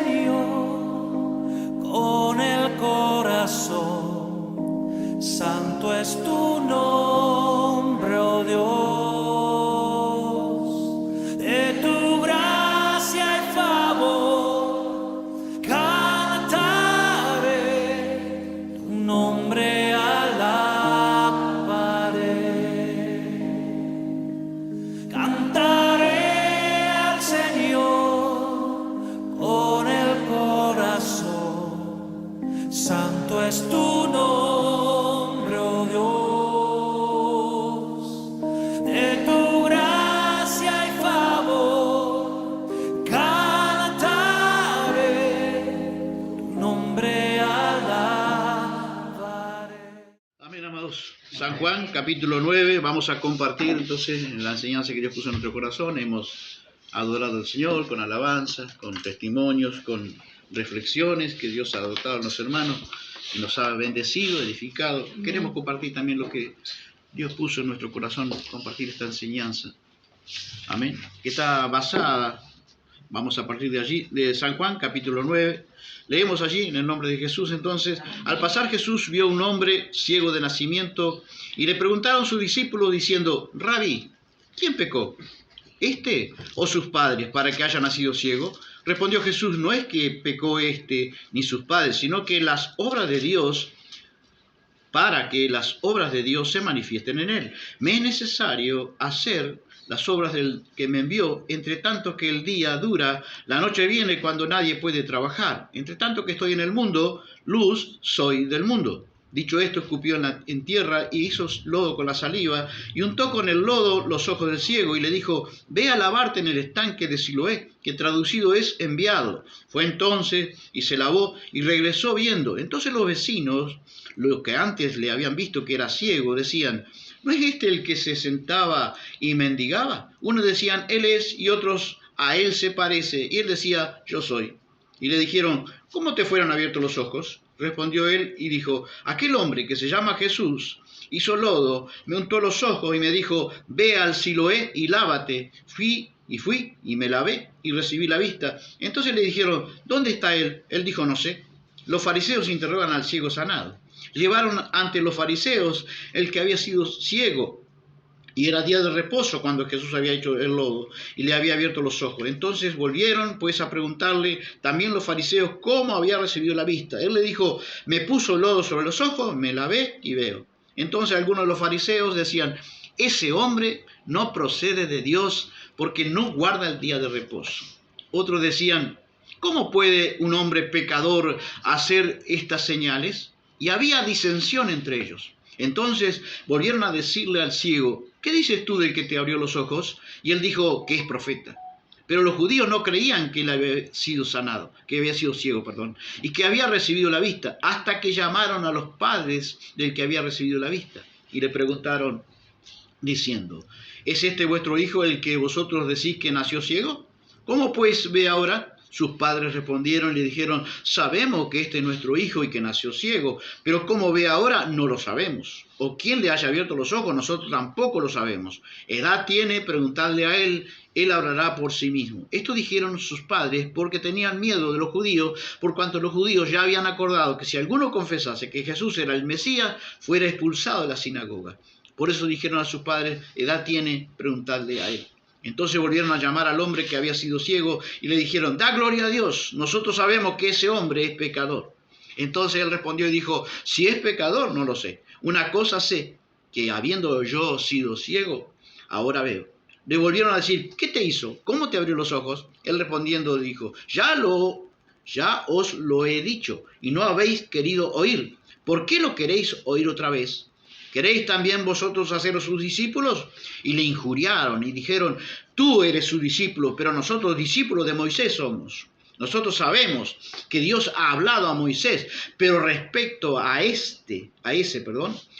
Señor con el corazón. Santo es tu nombre, oh Dios. De tu gracia y favor cantaré, tu nombre alabaré. Cantaré al Señor con el corazón. Santo es tu nombre, oh Dios. De tu gracia y favor cantaré, tu nombre alabaré. Amén, amados. San Juan, capítulo 9, vamos a compartir entonces la enseñanza que Dios puso en nuestro corazón. Hemos adorado al Señor con alabanzas, con testimonios, con reflexiones que Dios ha dotado a los hermanos y nos ha bendecido, edificado. Queremos compartir también lo que Dios puso en nuestro corazón, compartir esta enseñanza. Amén. Que está basada, vamos a partir de allí, de San Juan, capítulo 9. Leemos allí en el nombre de Jesús. Entonces, al pasar Jesús vio un hombre ciego de nacimiento y le preguntaron sus discípulos diciendo: Rabí, ¿quién pecó, este o sus padres, para que haya nacido ciego? Respondió Jesús: no es que pecó este ni sus padres, sino que las obras de Dios, para que las obras de Dios se manifiesten en él. Me es necesario hacer las obras del que me envió, entre tanto que el día dura, la noche viene cuando nadie puede trabajar. Entre tanto que estoy en el mundo, luz soy del mundo. Dicho esto, escupió en tierra y hizo lodo con la saliva, y untó con el lodo los ojos del ciego, y le dijo: ve a lavarte en el estanque de Siloé, que traducido es enviado. Fue entonces y se lavó, y regresó viendo. Entonces los vecinos, los que antes le habían visto que era ciego, decían: ¿no es este el que se sentaba y mendigaba? Unos decían: él es, y otros: a él se parece. Y él decía: yo soy. Y le dijeron: ¿cómo te fueron abiertos los ojos? Respondió él y dijo: aquel hombre que se llama Jesús hizo lodo, me untó los ojos y me dijo: ve al Siloé y lávate. Fui y me lavé y recibí la vista. Entonces le dijeron: ¿dónde está él? Él dijo: no sé. Los fariseos interrogan al ciego sanado. Llevaron ante los fariseos el que había sido ciego, y era día de reposo cuando Jesús había hecho el lodo y le había abierto los ojos. Entonces volvieron pues a preguntarle también los fariseos cómo había recibido la vista. Él le dijo: me puso lodo sobre los ojos, me lavé y veo. Entonces algunos de los fariseos decían: ese hombre no procede de Dios, porque no guarda el día de reposo. Otros decían: ¿cómo puede un hombre pecador hacer estas señales? Y había disensión entre ellos. Entonces volvieron a decirle al ciego: ¿qué dices tú del que te abrió los ojos? Y él dijo que es profeta. Pero los judíos no creían que él había sido sanado, que había sido ciego, y que había recibido la vista, hasta que llamaron a los padres del que había recibido la vista. Y le preguntaron diciendo: ¿es este vuestro hijo el que vosotros decís que nació ciego? ¿Cómo pues ve ahora? Sus padres respondieron y le dijeron: sabemos que este es nuestro hijo y que nació ciego, pero cómo ve ahora no lo sabemos. O quién le haya abierto los ojos, nosotros tampoco lo sabemos. Edad tiene, preguntadle a él hablará por sí mismo. Esto dijeron sus padres porque tenían miedo de los judíos, por cuanto los judíos ya habían acordado que si alguno confesase que Jesús era el Mesías, fuera expulsado de la sinagoga. Por eso dijeron a sus padres: edad tiene, preguntadle a él. Entonces volvieron a llamar al hombre que había sido ciego y le dijeron: da gloria a Dios, nosotros sabemos que ese hombre es pecador. Entonces él respondió y dijo: si es pecador, no lo sé. Una cosa sé, que habiendo yo sido ciego, ahora veo. Le volvieron a decir: ¿qué te hizo? ¿Cómo te abrió los ojos? Él respondiendo dijo: ya os lo he dicho, y no habéis querido oír. ¿Por qué lo queréis oír otra vez? ¿Queréis también vosotros haceros sus discípulos? Y le injuriaron y dijeron: tú eres su discípulo, pero nosotros discípulos de Moisés somos. Nosotros sabemos que Dios ha hablado a Moisés, pero respecto a ese,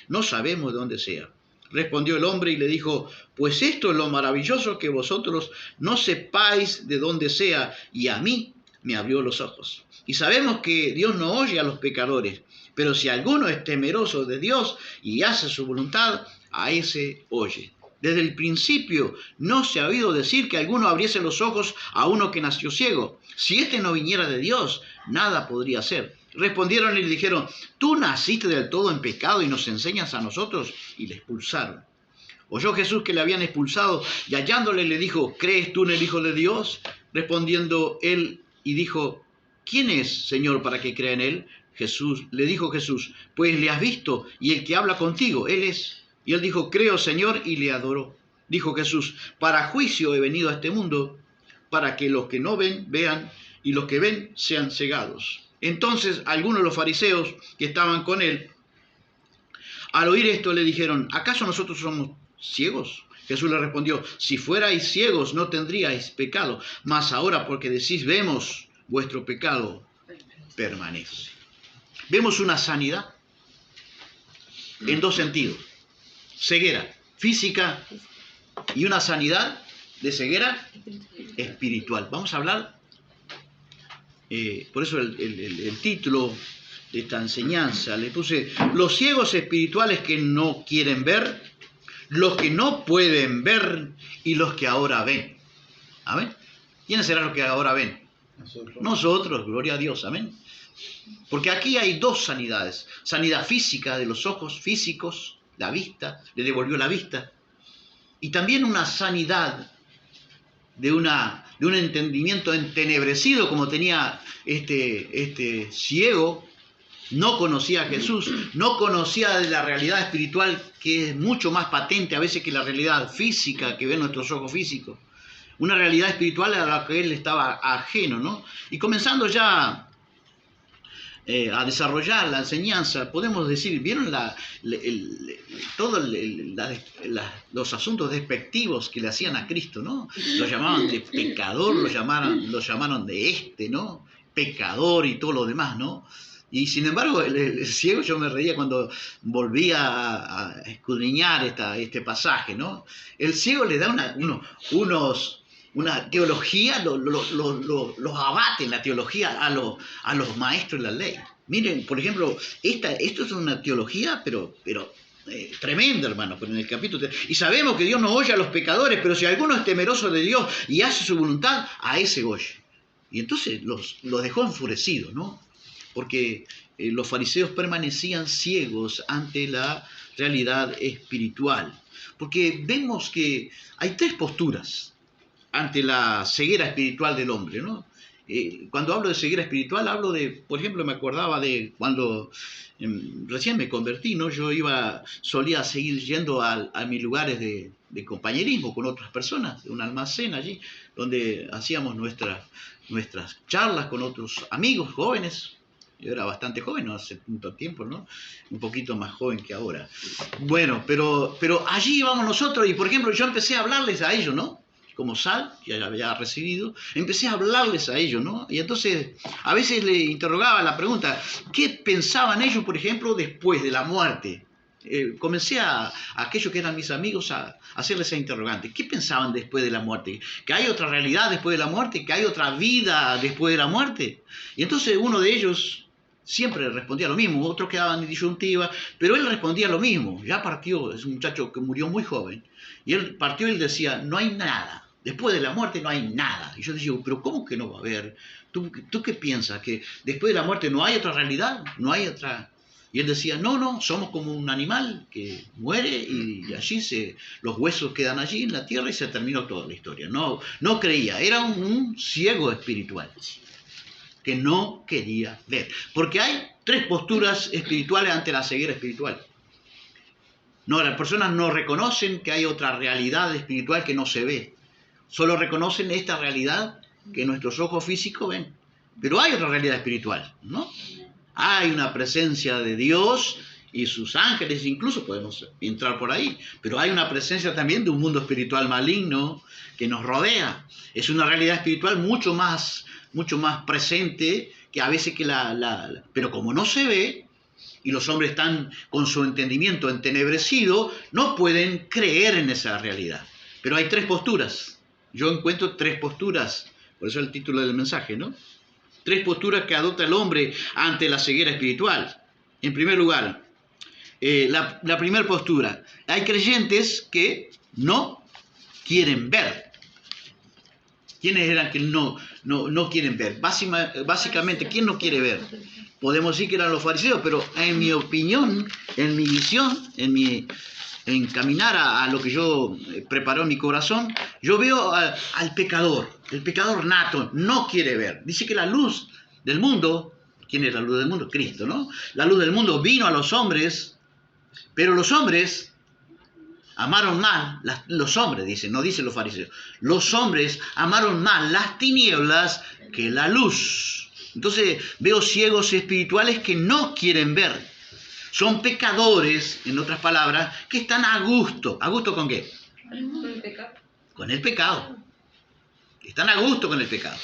no sabemos de dónde sea. Respondió el hombre y le dijo: pues esto es lo maravilloso, que vosotros no sepáis de dónde sea, y a mí me abrió los ojos. Y sabemos que Dios no oye a los pecadores, pero si alguno es temeroso de Dios y hace su voluntad, a ese oye. Desde el principio no se ha oído decir que alguno abriese los ojos a uno que nació ciego. Si éste no viniera de Dios, nada podría hacer. Respondieron y le dijeron, tú naciste del todo en pecado y nos enseñas a nosotros. Y le expulsaron. Oyó Jesús que le habían expulsado y hallándole le dijo, ¿crees tú en el Hijo de Dios? Respondiendo él y dijo, ¿quién es, Señor, para que crea en él? Le dijo Jesús, pues le has visto y el que habla contigo, él es. Y él dijo, creo, Señor, y le adoró. Dijo Jesús, para juicio he venido a este mundo, para que los que no ven, vean, y los que ven sean cegados. Entonces algunos de los fariseos que estaban con él, al oír esto le dijeron, ¿acaso nosotros somos ciegos? Jesús le respondió, si fuerais ciegos no tendríais pecado, mas ahora porque decís vemos, vuestro pecado permanece. Vemos una sanidad en dos sentidos. Ceguera física y una sanidad de ceguera espiritual. Vamos a hablar, por eso el título de esta enseñanza, le puse los ciegos espirituales que no quieren ver, los que no pueden ver y los que ahora ven. ¿Amén? ¿Quiénes serán los que ahora ven? Nosotros, gloria a Dios, amén. Porque aquí hay dos sanidades. Sanidad física de los ojos físicos, la vista, le devolvió la vista. Y también una sanidad de un entendimiento entenebrecido como tenía este ciego. No conocía a Jesús, no conocía de la realidad espiritual que es mucho más patente a veces que la realidad física que ven nuestros ojos físicos. Una realidad espiritual a la que él estaba ajeno, ¿no? Y comenzando ya a desarrollar la enseñanza, podemos decir, ¿vieron todos los asuntos despectivos que le hacían a Cristo, ¿no? Lo llamaban de pecador, lo llamaron de ¿no? Pecador y todo lo demás, ¿no? Y sin embargo, el ciego, yo me reía cuando volvía a escudriñar este pasaje, ¿no? El ciego le da una teología, los abate en la teología a los maestros de la ley. Miren, por ejemplo, esto es una teología, pero tremenda, hermano, en el capítulo 3. Y sabemos que Dios no oye a los pecadores, pero si alguno es temeroso de Dios y hace su voluntad, a ese oye. Y entonces los dejó enfurecidos, ¿no? Porque los fariseos permanecían ciegos ante la realidad espiritual. Porque vemos que hay tres posturas ante la ceguera espiritual del hombre, ¿no? Cuando hablo de ceguera espiritual, hablo de, por ejemplo, me acordaba de cuando recién me convertí, ¿no? Yo solía seguir yendo a mis lugares de compañerismo con otras personas, de un almacén allí, donde hacíamos nuestras charlas con otros amigos jóvenes. Yo era bastante joven, ¿no? Hace tanto tiempo, ¿no? Un poquito más joven que ahora. Bueno, pero allí íbamos nosotros y, por ejemplo, yo empecé a hablarles a ellos, ¿no? Como Sal, que ya había recibido, empecé a hablarles a ellos, ¿no? Y entonces, a veces le interrogaba la pregunta, ¿qué pensaban ellos, por ejemplo, después de la muerte? Comencé a aquellos que eran mis amigos a hacerles esa interrogante. ¿Qué pensaban después de la muerte? ¿Que hay otra realidad después de la muerte? ¿Que hay otra vida después de la muerte? Y entonces uno de ellos siempre respondía lo mismo, otros quedaban en disyuntiva, pero él respondía lo mismo. Ya partió, es un muchacho que murió muy joven, y él partió y él decía, no hay nada. Después de la muerte no hay nada. Y yo decía, pero ¿cómo que no va a haber? ¿Tú qué piensas? ¿Que después de la muerte no hay otra realidad? ¿No hay otra? Y él decía, no, somos como un animal que muere y allí los huesos quedan allí en la tierra y se terminó toda la historia. No creía, era un ciego espiritual que no quería ver. Porque hay tres posturas espirituales ante la ceguera espiritual. No, las personas no reconocen que hay otra realidad espiritual que no se ve. Solo reconocen esta realidad que nuestros ojos físicos ven. Pero hay otra realidad espiritual, ¿no? Hay una presencia de Dios y sus ángeles, incluso podemos entrar por ahí. Pero hay una presencia también de un mundo espiritual maligno que nos rodea. Es una realidad espiritual mucho más presente que a veces que pero como no se ve, y los hombres están con su entendimiento entenebrecido, no pueden creer en esa realidad. Pero hay tres posturas. Yo encuentro tres posturas, por eso el título del mensaje, ¿no? Tres posturas que adopta el hombre ante la ceguera espiritual. En primer lugar, la primera postura. Hay creyentes que no quieren ver. ¿Quiénes eran que no quieren ver? Básicamente, ¿quién no quiere ver? Podemos decir que eran los fariseos, pero en mi opinión, en mi visión, en caminar a lo que yo preparó en mi corazón, yo veo al pecador. El pecador nato no quiere ver. Dice que la luz del mundo, ¿quién es la luz del mundo? Cristo, ¿no? La luz del mundo vino a los hombres, pero los hombres amaron más, los hombres, dice, no dicen los fariseos, los hombres amaron más las tinieblas que la luz. Entonces veo ciegos espirituales que no quieren ver. Son pecadores, en otras palabras, que están a gusto. ¿A gusto con qué? Con el pecado. Con el pecado. Están a gusto con el pecado.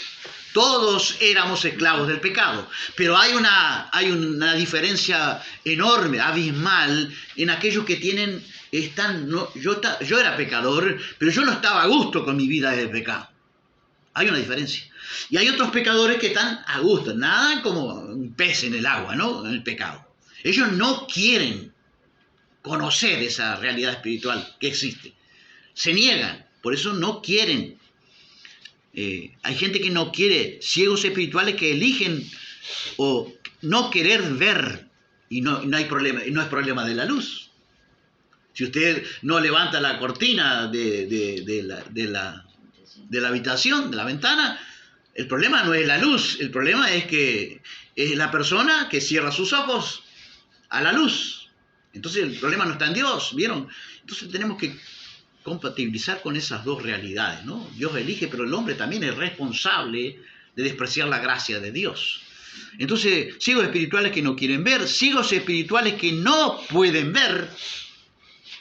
Todos éramos esclavos del pecado, pero hay una diferencia enorme, abismal, en aquellos que yo era pecador, pero yo no estaba a gusto con mi vida de pecado. Hay una diferencia. Y hay otros pecadores que están a gusto, nadan como un pez en el agua, ¿no? En el pecado. Ellos no quieren conocer esa realidad espiritual que existe. Se niegan, por eso no quieren. Hay gente que no quiere, ciegos espirituales que eligen o no querer ver, y no hay problema, no es problema de la luz. Si usted no levanta la cortina de la habitación, de la ventana, el problema no es la luz, el problema es que es la persona que cierra sus ojos a la luz. Entonces el problema no está en Dios, ¿vieron? Entonces tenemos que compatibilizar con esas dos realidades, ¿no? Dios elige, pero el hombre también es responsable de despreciar la gracia de Dios. Entonces, ciegos espirituales que no quieren ver, ciegos espirituales que no pueden ver.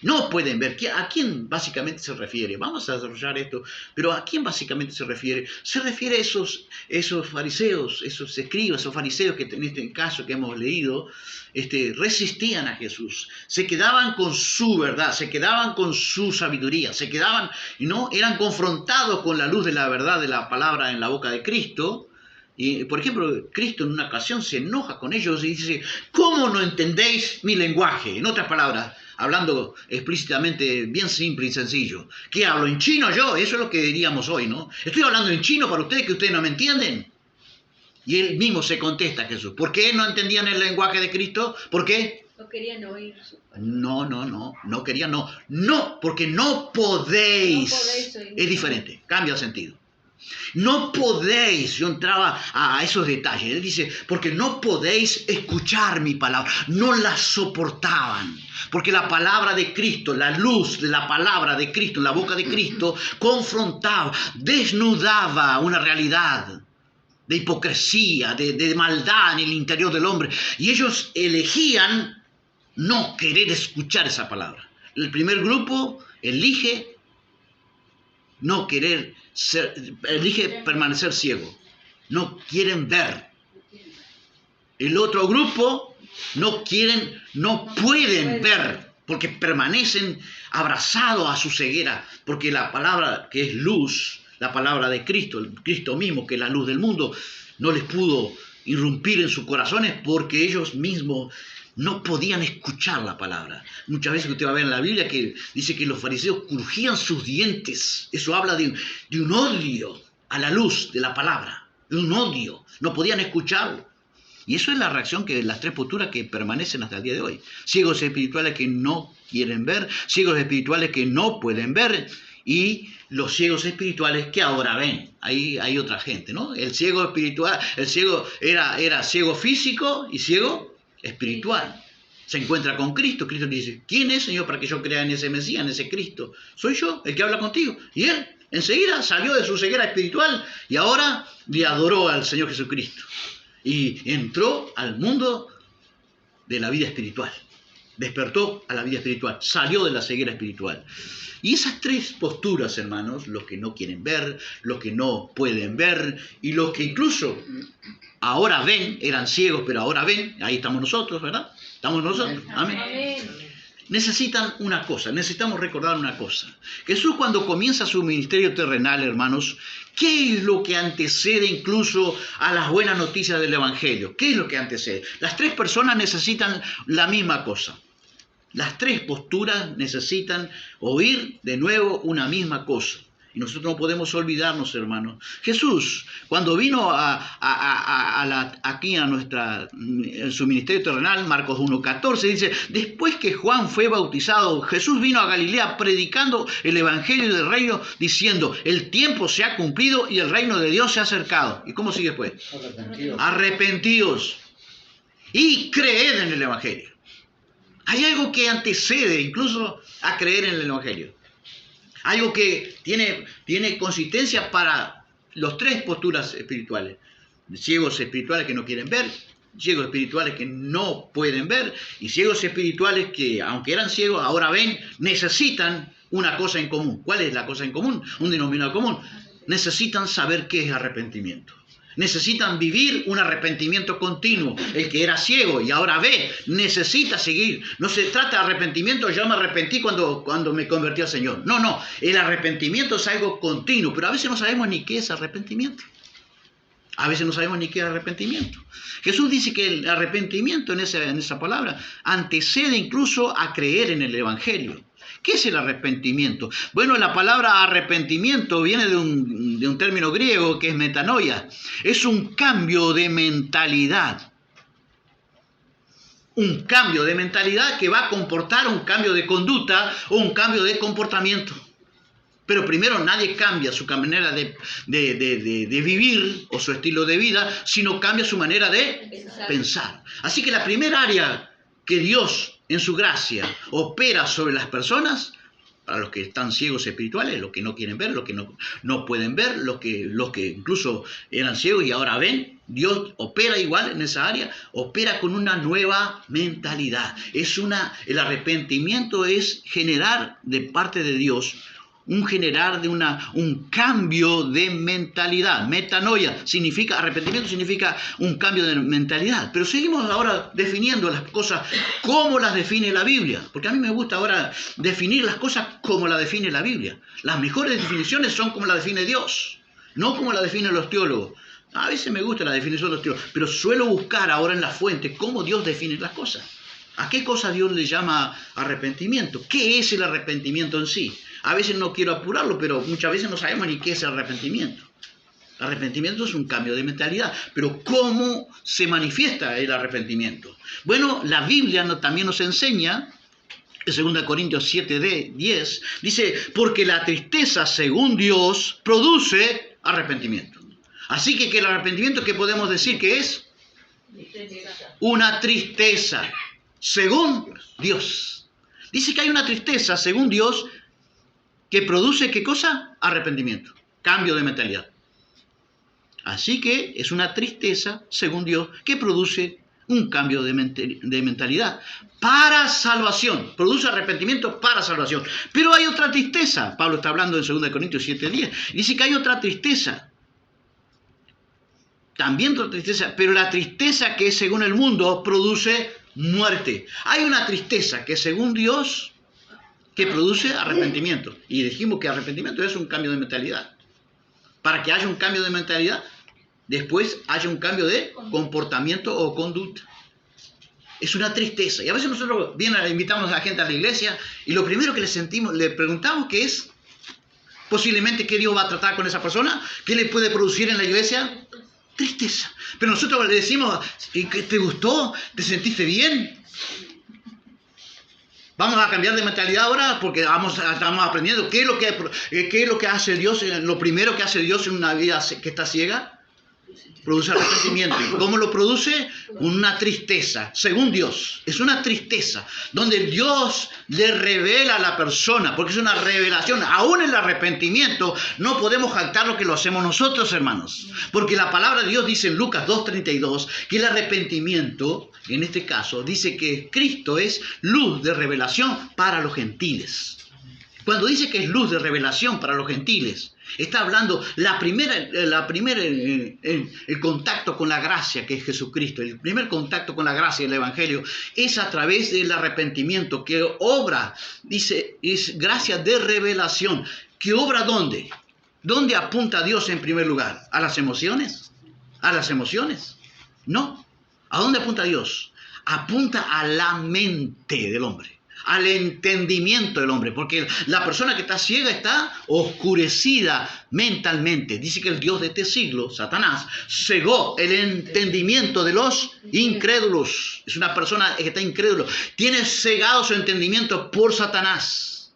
No pueden ver. ¿A quién básicamente se refiere? Vamos a desarrollar esto, pero ¿a quién básicamente se refiere? Se refiere a esos fariseos, esos escribas, esos fariseos que en este caso que hemos leído, resistían a Jesús, se quedaban con su verdad, se quedaban con su sabiduría, se quedaban y no eran confrontados con la luz de la verdad de la palabra en la boca de Cristo. Y, por ejemplo, Cristo en una ocasión se enoja con ellos y dice: ¿cómo no entendéis mi lenguaje? En otras palabras, hablando explícitamente, bien simple y sencillo. ¿Qué hablo en chino yo? Eso es lo que diríamos hoy, ¿no? Estoy hablando en chino para ustedes, que ustedes no me entienden. Y él mismo se contesta a Jesús. ¿Por qué no entendían el lenguaje de Cristo? ¿Por qué? No querían oír su palabra. No querían, no. No, porque no podéis. No podéis oír. Es diferente, cambia el sentido. No podéis, yo entraba a esos detalles, él dice, porque no podéis escuchar mi palabra, no la soportaban, porque la palabra de Cristo, la luz de la palabra de Cristo, en la boca de Cristo, confrontaba, desnudaba una realidad de hipocresía, de maldad en el interior del hombre, y ellos elegían no querer escuchar esa palabra. El primer grupo elige no querer elige permanecer ciego. No quieren ver. El otro grupo no pueden ver, porque permanecen abrazados a su ceguera, porque la palabra que es luz, la palabra de Cristo, el Cristo mismo, que es la luz del mundo, no les pudo irrumpir en sus corazones porque ellos mismos no podían escuchar la palabra. Muchas veces usted va a ver en la Biblia que dice que los fariseos crujían sus dientes. Eso habla de un odio a la luz de la palabra, de un odio. No podían escucharlo. Y eso es la reacción que las tres posturas que permanecen hasta el día de hoy. Ciegos espirituales que no quieren ver, ciegos espirituales que no pueden ver, y los ciegos espirituales que ahora ven. Ahí hay otra gente, ¿no? El ciego espiritual, el ciego era ciego físico y ciego espiritual. Se encuentra con Cristo. Cristo le dice: ¿quién es, Señor, para que yo crea en ese Mesías, en ese Cristo? Soy yo, el que habla contigo. Y él enseguida salió de su ceguera espiritual y ahora le adoró al Señor Jesucristo. Y entró al mundo de la vida espiritual. Despertó a la vida espiritual. Salió de la ceguera espiritual. Y esas tres posturas, hermanos, los que no quieren ver, los que no pueden ver y los que incluso ahora ven, eran ciegos pero ahora ven, ahí estamos nosotros, ¿verdad? Estamos nosotros, amén. Necesitan una cosa, necesitamos recordar una cosa. Jesús, cuando comienza su ministerio terrenal, hermanos, ¿qué es lo que antecede incluso a las buenas noticias del Evangelio? ¿Qué es lo que antecede? Las tres personas necesitan la misma cosa. Las tres posturas necesitan oír de nuevo una misma cosa. Y nosotros no podemos olvidarnos, hermanos. Jesús, cuando vino aquí en su ministerio terrenal, Marcos 1:14, dice, después que Juan fue bautizado, Jesús vino a Galilea predicando el evangelio del reino, diciendo, el tiempo se ha cumplido y el reino de Dios se ha acercado. ¿Y cómo sigue después? Arrepentíos y creed en el evangelio. Hay algo que antecede incluso a creer en el evangelio. Algo que tiene consistencia para las tres posturas espirituales. Ciegos espirituales que no quieren ver, ciegos espirituales que no pueden ver, y ciegos espirituales que, aunque eran ciegos, ahora ven, necesitan una cosa en común. ¿Cuál es la cosa en común? Un denominador común. Necesitan saber qué es arrepentimiento. Necesitan vivir un arrepentimiento continuo. El que era ciego y ahora ve, necesita seguir. No se trata de arrepentimiento, yo me arrepentí cuando me convertí al Señor. No, el arrepentimiento es algo continuo, pero a veces no sabemos ni qué es arrepentimiento. A veces no sabemos ni qué es arrepentimiento. Jesús dice que el arrepentimiento en esa palabra antecede incluso a creer en el Evangelio. ¿Qué es el arrepentimiento? Bueno, la palabra arrepentimiento viene de un término griego que es metanoia. Es un cambio de mentalidad. Un cambio de mentalidad que va a comportar un cambio de conducta o un cambio de comportamiento. Pero primero nadie cambia su manera de vivir o su estilo de vida, sino cambia su manera de pensar. Así que la primera área que Dios en su gracia opera sobre las personas, para los que están ciegos espirituales, los que no quieren ver, los que no pueden ver, los que incluso eran ciegos y ahora ven, Dios opera igual en esa área, opera con una nueva mentalidad. El arrepentimiento es generar de parte de Dios un cambio de mentalidad. Metanoia significa, arrepentimiento significa un cambio de mentalidad. Pero seguimos ahora definiendo las cosas como las define la Biblia. Porque a mí me gusta ahora definir las cosas como las define la Biblia. Las mejores definiciones son como las define Dios, no como las definen los teólogos. A veces me gusta la definición de los teólogos, pero suelo buscar ahora en la fuente cómo Dios define las cosas. ¿A qué cosa Dios le llama arrepentimiento? ¿Qué es el arrepentimiento en sí? A veces no quiero apurarlo, pero muchas veces no sabemos ni qué es el arrepentimiento. El arrepentimiento es un cambio de mentalidad. Pero ¿cómo se manifiesta el arrepentimiento? Bueno, la Biblia también nos enseña, en 2 Corintios 7:10, dice, porque la tristeza, según Dios, produce arrepentimiento. Así que el arrepentimiento, ¿qué podemos decir que es? Una tristeza, según Dios. Dice que hay una tristeza, según Dios, que produce, ¿qué cosa? Arrepentimiento, cambio de mentalidad. Así que es una tristeza, según Dios, que produce un cambio de mentalidad para salvación. Produce arrepentimiento para salvación. Pero hay otra tristeza. Pablo está hablando en 2 Corintios 7:10. Dice que hay otra tristeza. También otra tristeza, pero la tristeza que según el mundo produce muerte. Hay una tristeza que según Dios que produce arrepentimiento. Y dijimos que arrepentimiento es un cambio de mentalidad. Para que haya un cambio de mentalidad, después haya un cambio de comportamiento o conducta. Es una tristeza. Y a veces nosotros invitamos a la gente a la iglesia y lo primero que le preguntamos que es posiblemente qué Dios va a tratar con esa persona, qué le puede producir en la iglesia. Tristeza. Pero nosotros le decimos, ¿te gustó? ¿Te sentiste bien? Vamos a cambiar de mentalidad ahora porque estamos aprendiendo qué es lo que hace Dios. Lo primero que hace Dios en una vida que está ciega, produce arrepentimiento. ¿Y cómo lo produce? Una tristeza, según Dios. Es una tristeza donde Dios le revela a la persona, porque es una revelación. Aún el arrepentimiento no podemos jactar lo que lo hacemos nosotros, hermanos. Porque la palabra de Dios dice en Lucas 2:32 que el arrepentimiento, en este caso, dice que Cristo es luz de revelación para los gentiles. Cuando dice que es luz de revelación para los gentiles, está hablando el contacto con la gracia que es Jesucristo. El primer contacto con la gracia del Evangelio es a través del arrepentimiento que obra, dice, es gracia de revelación. ¿Que obra dónde? ¿Dónde apunta Dios en primer lugar? ¿A las emociones? ¿A las emociones? No. ¿A dónde apunta Dios? Apunta a la mente del hombre. al entendimiento del hombre, porque la persona que está ciega está oscurecida mentalmente. Dice que el Dios de este siglo, Satanás, cegó el entendimiento de los incrédulos. Es una persona que está incrédulo. Tiene cegado su entendimiento por Satanás.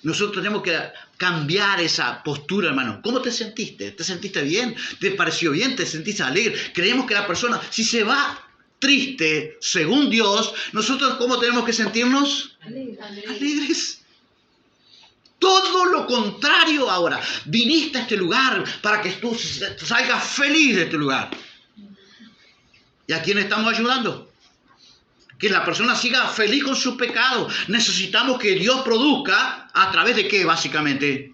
Nosotros tenemos que cambiar esa postura, hermano. ¿Cómo te sentiste? ¿Te sentiste bien? ¿Te pareció bien? ¿Te sentiste alegre? Creemos que la persona, si se va triste, según Dios, nosotros ¿cómo tenemos que sentirnos? Alegres. Todo lo contrario ahora. Viniste a este lugar para que tú salgas feliz de este lugar. ¿Y a quién estamos ayudando? Que la persona siga feliz con su pecado. Necesitamos que Dios produzca a través de qué, básicamente.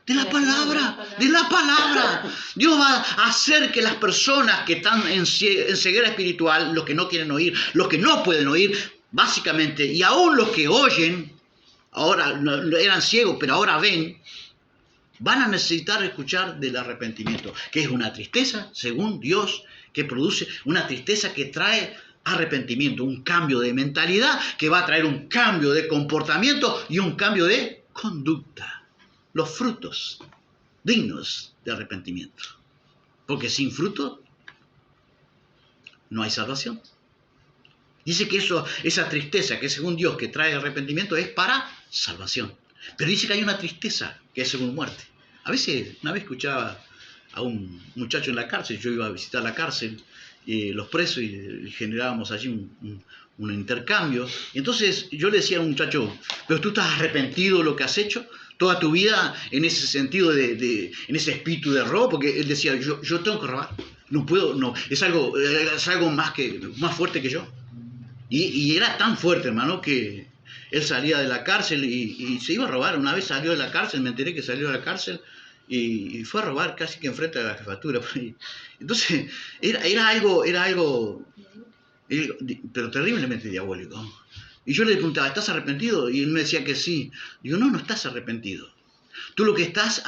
De la palabra, de la palabra. Dios va a hacer que las personas que están en ceguera espiritual, los que no quieren oír, los que no pueden oír, básicamente, y aún los que oyen, ahora eran ciegos, pero ahora ven, van a necesitar escuchar del arrepentimiento, que es una tristeza, según Dios, que produce una tristeza que trae arrepentimiento, un cambio de mentalidad, que va a traer un cambio de comportamiento y un cambio de conducta. Los frutos dignos de arrepentimiento. Porque sin fruto no hay salvación. Dice que esa tristeza que es según Dios que trae arrepentimiento es para salvación. Pero dice que hay una tristeza que es según muerte. A veces, una vez escuchaba a un muchacho en la cárcel, yo iba a visitar la cárcel, los presos y generábamos allí un intercambio. Y entonces yo le decía a un muchacho, pero tú estás arrepentido de lo que has hecho toda tu vida en ese sentido, en ese espíritu de robo, porque él decía, yo tengo que robar, no puedo, no, es algo más fuerte que yo. Y era tan fuerte, hermano, que él salía de la cárcel y se iba a robar. Una vez salió de la cárcel, me enteré que salió de la cárcel y fue a robar casi que enfrente de la jefatura. Entonces, era algo, pero terriblemente diabólico. Y yo le preguntaba, ¿estás arrepentido? Y él me decía que sí. Digo, no estás arrepentido. Tú lo que estás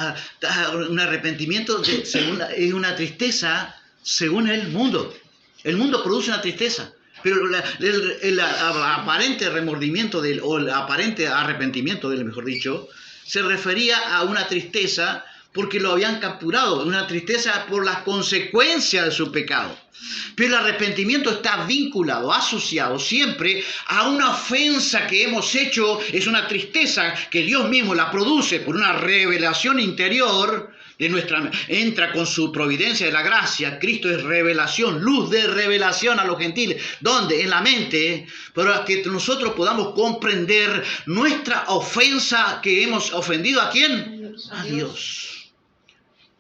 un arrepentimiento es una tristeza según el mundo. El mundo produce una tristeza. Pero el aparente remordimiento o el aparente arrepentimiento de él, mejor dicho, se refería a una tristeza porque lo habían capturado, una tristeza por las consecuencias de su pecado. Pero el arrepentimiento está vinculado, asociado siempre a una ofensa que hemos hecho, es una tristeza que Dios mismo la produce por una revelación interior de entra con su providencia de la gracia. Cristo es revelación, luz de revelación a los gentiles, donde en la mente, para que nosotros podamos comprender nuestra ofensa que hemos ofendido ¿a quién? A Dios.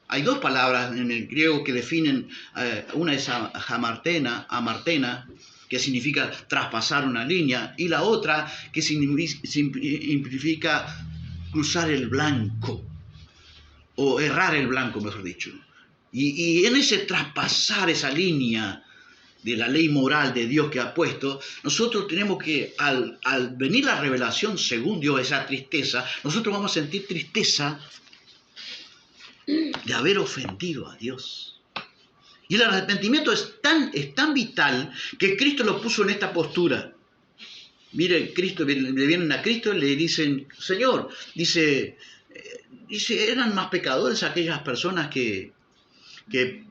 Hay dos palabras en el griego que definen, una es amartena, que significa traspasar una línea, y la otra que significa cruzar el blanco, o errar el blanco, mejor dicho. Y en ese traspasar esa línea de la ley moral de Dios que ha puesto, nosotros tenemos que, al venir la revelación según Dios, esa tristeza, nosotros vamos a sentir tristeza de haber ofendido a Dios. Y el arrepentimiento es tan vital que Cristo lo puso en esta postura. Mire, le vienen a Cristo y le dicen, Señor, dice, eran más pecadores aquellas personas que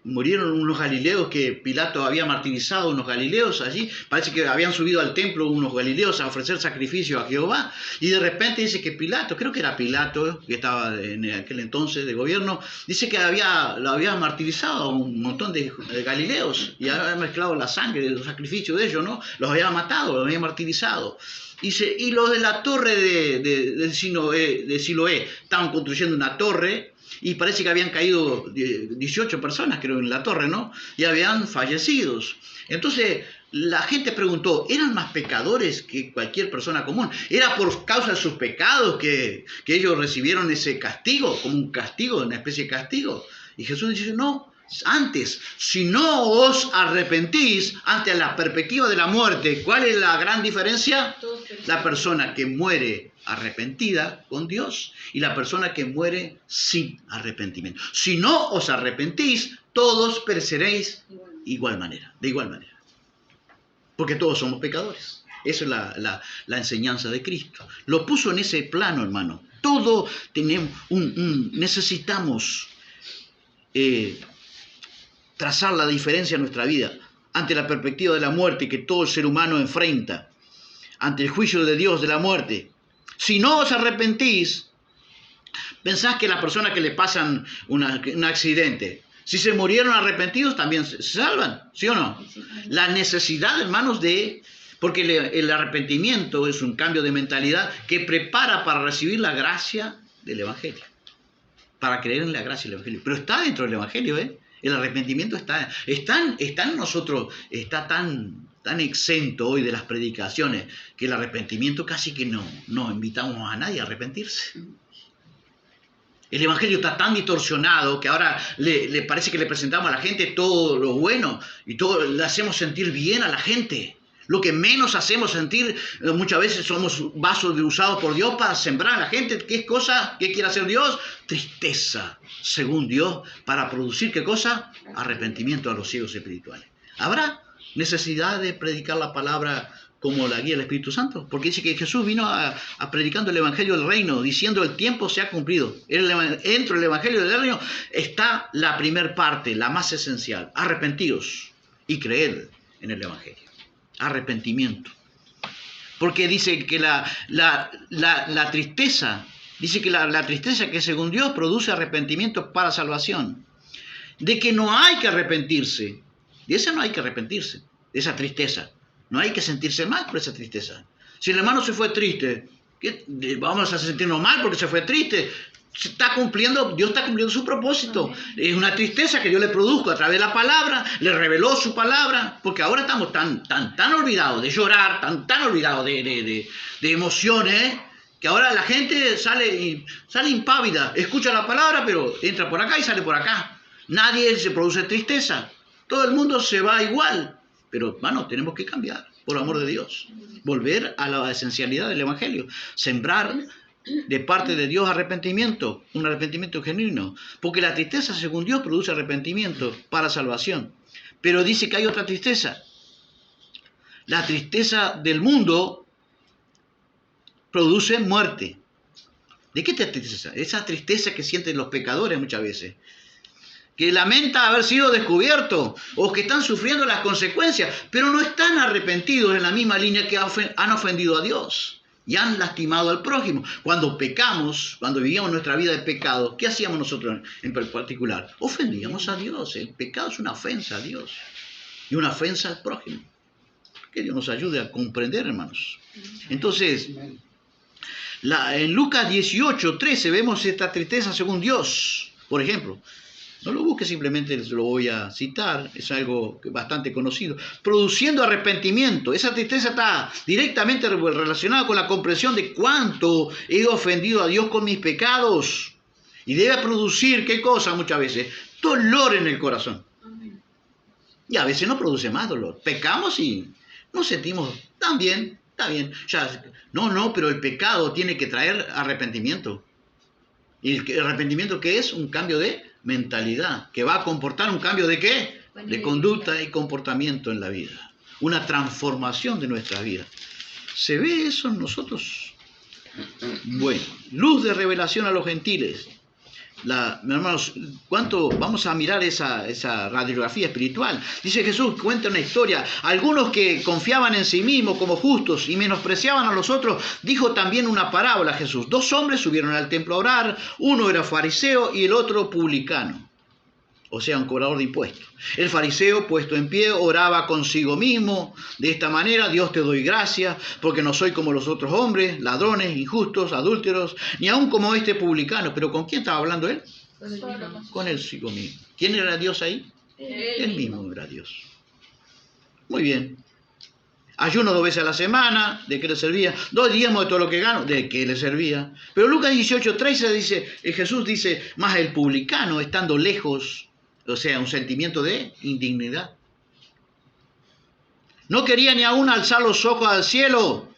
murieron unos galileos, que Pilato había martirizado unos galileos allí. Parece que habían subido al templo unos galileos a ofrecer sacrificio a Jehová. Y de repente dice que Pilato, creo que era Pilato, que estaba en aquel entonces de gobierno, dice que lo había martirizado a un montón de galileos y había mezclado la sangre de los sacrificios de ellos, ¿no? Los había matado, los había martirizado. Y los de la torre de Siloé estaban construyendo una torre. Y parece que habían caído 18 personas, creo, en la torre, ¿no? Y habían fallecido. Entonces, la gente preguntó, ¿eran más pecadores que cualquier persona común? ¿Era por causa de sus pecados que ellos recibieron ese castigo, como un castigo, una especie de castigo? Y Jesús dice, no, antes, si no os arrepentís ante la perspectiva de la muerte, ¿cuál es la gran diferencia? La persona que muere arrepentida con Dios y la persona que muere sin arrepentimiento. Si no os arrepentís, todos pereceréis de igual manera. Porque todos somos pecadores. Esa es la enseñanza de Cristo. Lo puso en ese plano, hermano. Todo tenemos necesitamos trazar la diferencia en nuestra vida ante la perspectiva de la muerte que todo el ser humano enfrenta, ante el juicio de Dios de la muerte. Si no os arrepentís, pensás que las personas que le pasan un accidente, si se murieron arrepentidos, también se salvan, ¿sí o no? La necesidad, hermanos, porque el arrepentimiento es un cambio de mentalidad que prepara para recibir la gracia del Evangelio, para creer en la gracia del Evangelio. Pero está dentro del Evangelio, ¿eh? El arrepentimiento está en nosotros, está tan exento hoy de las predicaciones que el arrepentimiento casi que no invitamos a nadie a arrepentirse. El Evangelio está tan distorsionado que ahora le parece que le presentamos a la gente todo lo bueno y todo le hacemos sentir bien a la gente. Lo que menos hacemos sentir, muchas veces somos vasos usados por Dios para sembrar a la gente. ¿Qué cosa? ¿Qué quiere hacer Dios? Tristeza, según Dios, para producir ¿qué cosa? Arrepentimiento a los ciegos espirituales. ¿Habrá necesidad de predicar la palabra como la guía del Espíritu Santo? Porque dice que Jesús vino a predicando el Evangelio del Reino, diciendo el tiempo se ha cumplido. Dentro del Evangelio del Reino está la primer parte, la más esencial. Arrepentidos y creer en el Evangelio. Arrepentimiento. Porque dice que la tristeza, dice que la tristeza que según Dios produce arrepentimiento para salvación. De que no hay que arrepentirse. De esa no hay que arrepentirse, de esa tristeza. No hay que sentirse mal por esa tristeza. Si el hermano se fue triste, ¿qué? ¿Vamos a sentirnos mal porque se fue triste? Dios está cumpliendo su propósito. Es una tristeza que Dios le produjo a través de la palabra, le reveló su palabra, porque ahora estamos tan olvidados de llorar, tan olvidados de emociones, que ahora la gente sale impávida, escucha la palabra, pero entra por acá y sale por acá. Nadie se produce tristeza, todo el mundo se va igual, pero hermano, tenemos que cambiar, por amor de Dios, volver a la esencialidad del Evangelio, sembrar de parte de Dios arrepentimiento, un arrepentimiento genuino, porque la tristeza según Dios produce arrepentimiento para salvación, pero dice que hay otra tristeza, la tristeza del mundo produce muerte. ¿De qué tristeza? Esa tristeza que sienten los pecadores muchas veces, que lamenta haber sido descubierto o que están sufriendo las consecuencias, pero no están arrepentidos en la misma línea que han ofendido a Dios. Y han lastimado al prójimo. Cuando pecamos, cuando vivíamos nuestra vida de pecado, ¿qué hacíamos nosotros en particular? Ofendíamos a Dios. El pecado es una ofensa a Dios y una ofensa al prójimo. Que Dios nos ayude a comprender, hermanos. Entonces, en Lucas 18:13 vemos esta tristeza según Dios. Por ejemplo, no lo busque, simplemente lo voy a citar, es algo bastante conocido. Produciendo arrepentimiento. Esa tristeza está directamente relacionada con la comprensión de cuánto he ofendido a Dios con mis pecados. Y debe producir, ¿qué cosa muchas veces? Dolor en el corazón. Y a veces no produce más dolor. Pecamos y nos sentimos tan bien, está bien. Pero el pecado tiene que traer arrepentimiento. ¿Y el arrepentimiento qué es? Un cambio de mentalidad, que va a comportar un cambio de ¿qué? De conducta y comportamiento en la vida. Una transformación de nuestra vida. ¿Se ve eso en nosotros? Bueno, luz de revelación a los gentiles. Hermanos, ¿cuánto vamos a mirar esa radiografía espiritual? Dice Jesús, cuenta una historia. Algunos que confiaban en sí mismos como justos y menospreciaban a los otros, dijo también una parábola Jesús. 2 hombres subieron al templo a orar, uno era fariseo y el otro publicano, o sea, un cobrador de impuestos. El fariseo, puesto en pie, oraba consigo mismo. De esta manera, Dios te doy gracias, porque no soy como los otros hombres, ladrones, injustos, adúlteros, ni aun como este publicano. ¿Pero con quién estaba hablando él? Con él consigo mismo. ¿Quién era Dios ahí? Él mismo era Dios. Muy bien. Ayuno 2 veces a la semana, ¿de qué le servía? 2 diezmos de todo lo que gano, ¿de qué le servía? Pero Lucas 18:13 dice, Jesús dice, más el publicano, estando lejos, o sea, un sentimiento de indignidad. No quería ni aún alzar los ojos al cielo,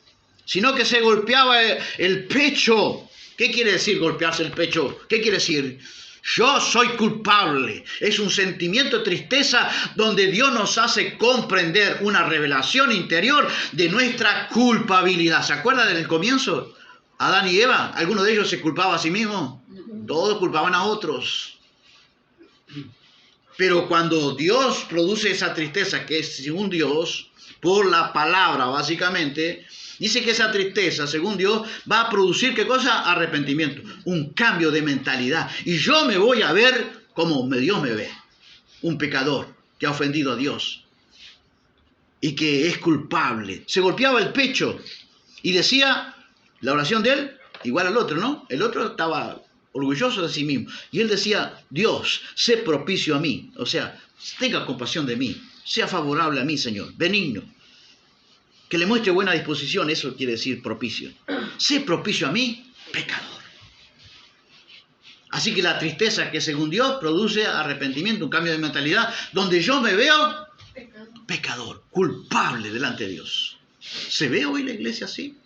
sino que se golpeaba el pecho. ¿Qué quiere decir golpearse el pecho? ¿Qué quiere decir? Yo soy culpable. Es un sentimiento de tristeza donde Dios nos hace comprender una revelación interior de nuestra culpabilidad. ¿Se acuerdan del comienzo? Adán y Eva, ¿alguno de ellos se culpaba a sí mismo? Todos culpaban a otros. Pero cuando Dios produce esa tristeza, que es según Dios, por la palabra básicamente, dice que esa tristeza, según Dios, va a producir, ¿qué cosa? Arrepentimiento, un cambio de mentalidad. Y yo me voy a ver como Dios me ve, un pecador que ha ofendido a Dios y que es culpable. Se golpeaba el pecho y decía, la oración de él, igual al otro, ¿no? El otro estaba orgulloso de sí mismo. Y él decía, Dios, sé propicio a mí. O sea, tenga compasión de mí. Sea favorable a mí, Señor. Benigno. Que le muestre buena disposición. Eso quiere decir propicio. Sé propicio a mí, pecador. Así que la tristeza que según Dios produce arrepentimiento, un cambio de mentalidad, donde yo me veo pecador, culpable delante de Dios. ¿Se ve hoy la iglesia así?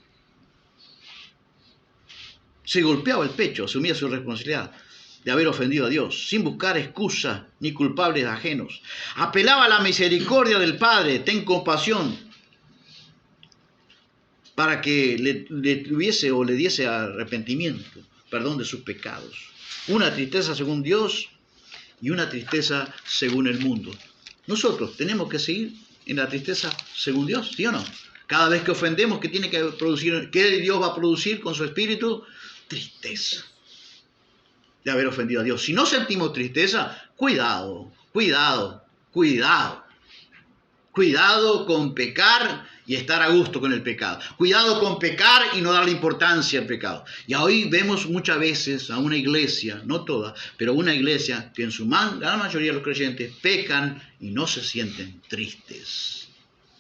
Se golpeaba el pecho, asumía su responsabilidad de haber ofendido a Dios, sin buscar excusas ni culpables ajenos. Apelaba a la misericordia del Padre, ten compasión, para que le tuviese o le diese arrepentimiento, perdón de sus pecados. Una tristeza según Dios y una tristeza según el mundo. Nosotros tenemos que seguir en la tristeza según Dios, ¿sí o no? Cada vez que ofendemos, ¿qué tiene que producir? ¿Qué Dios va a producir con su espíritu? Tristeza de haber ofendido a Dios. Si no sentimos tristeza, cuidado, cuidado, cuidado. Cuidado con pecar y estar a gusto con el pecado. Cuidado con pecar y no darle importancia al pecado. Y hoy vemos muchas veces a una iglesia, no toda, pero una iglesia que en su gran mayoría de los creyentes pecan y no se sienten tristes.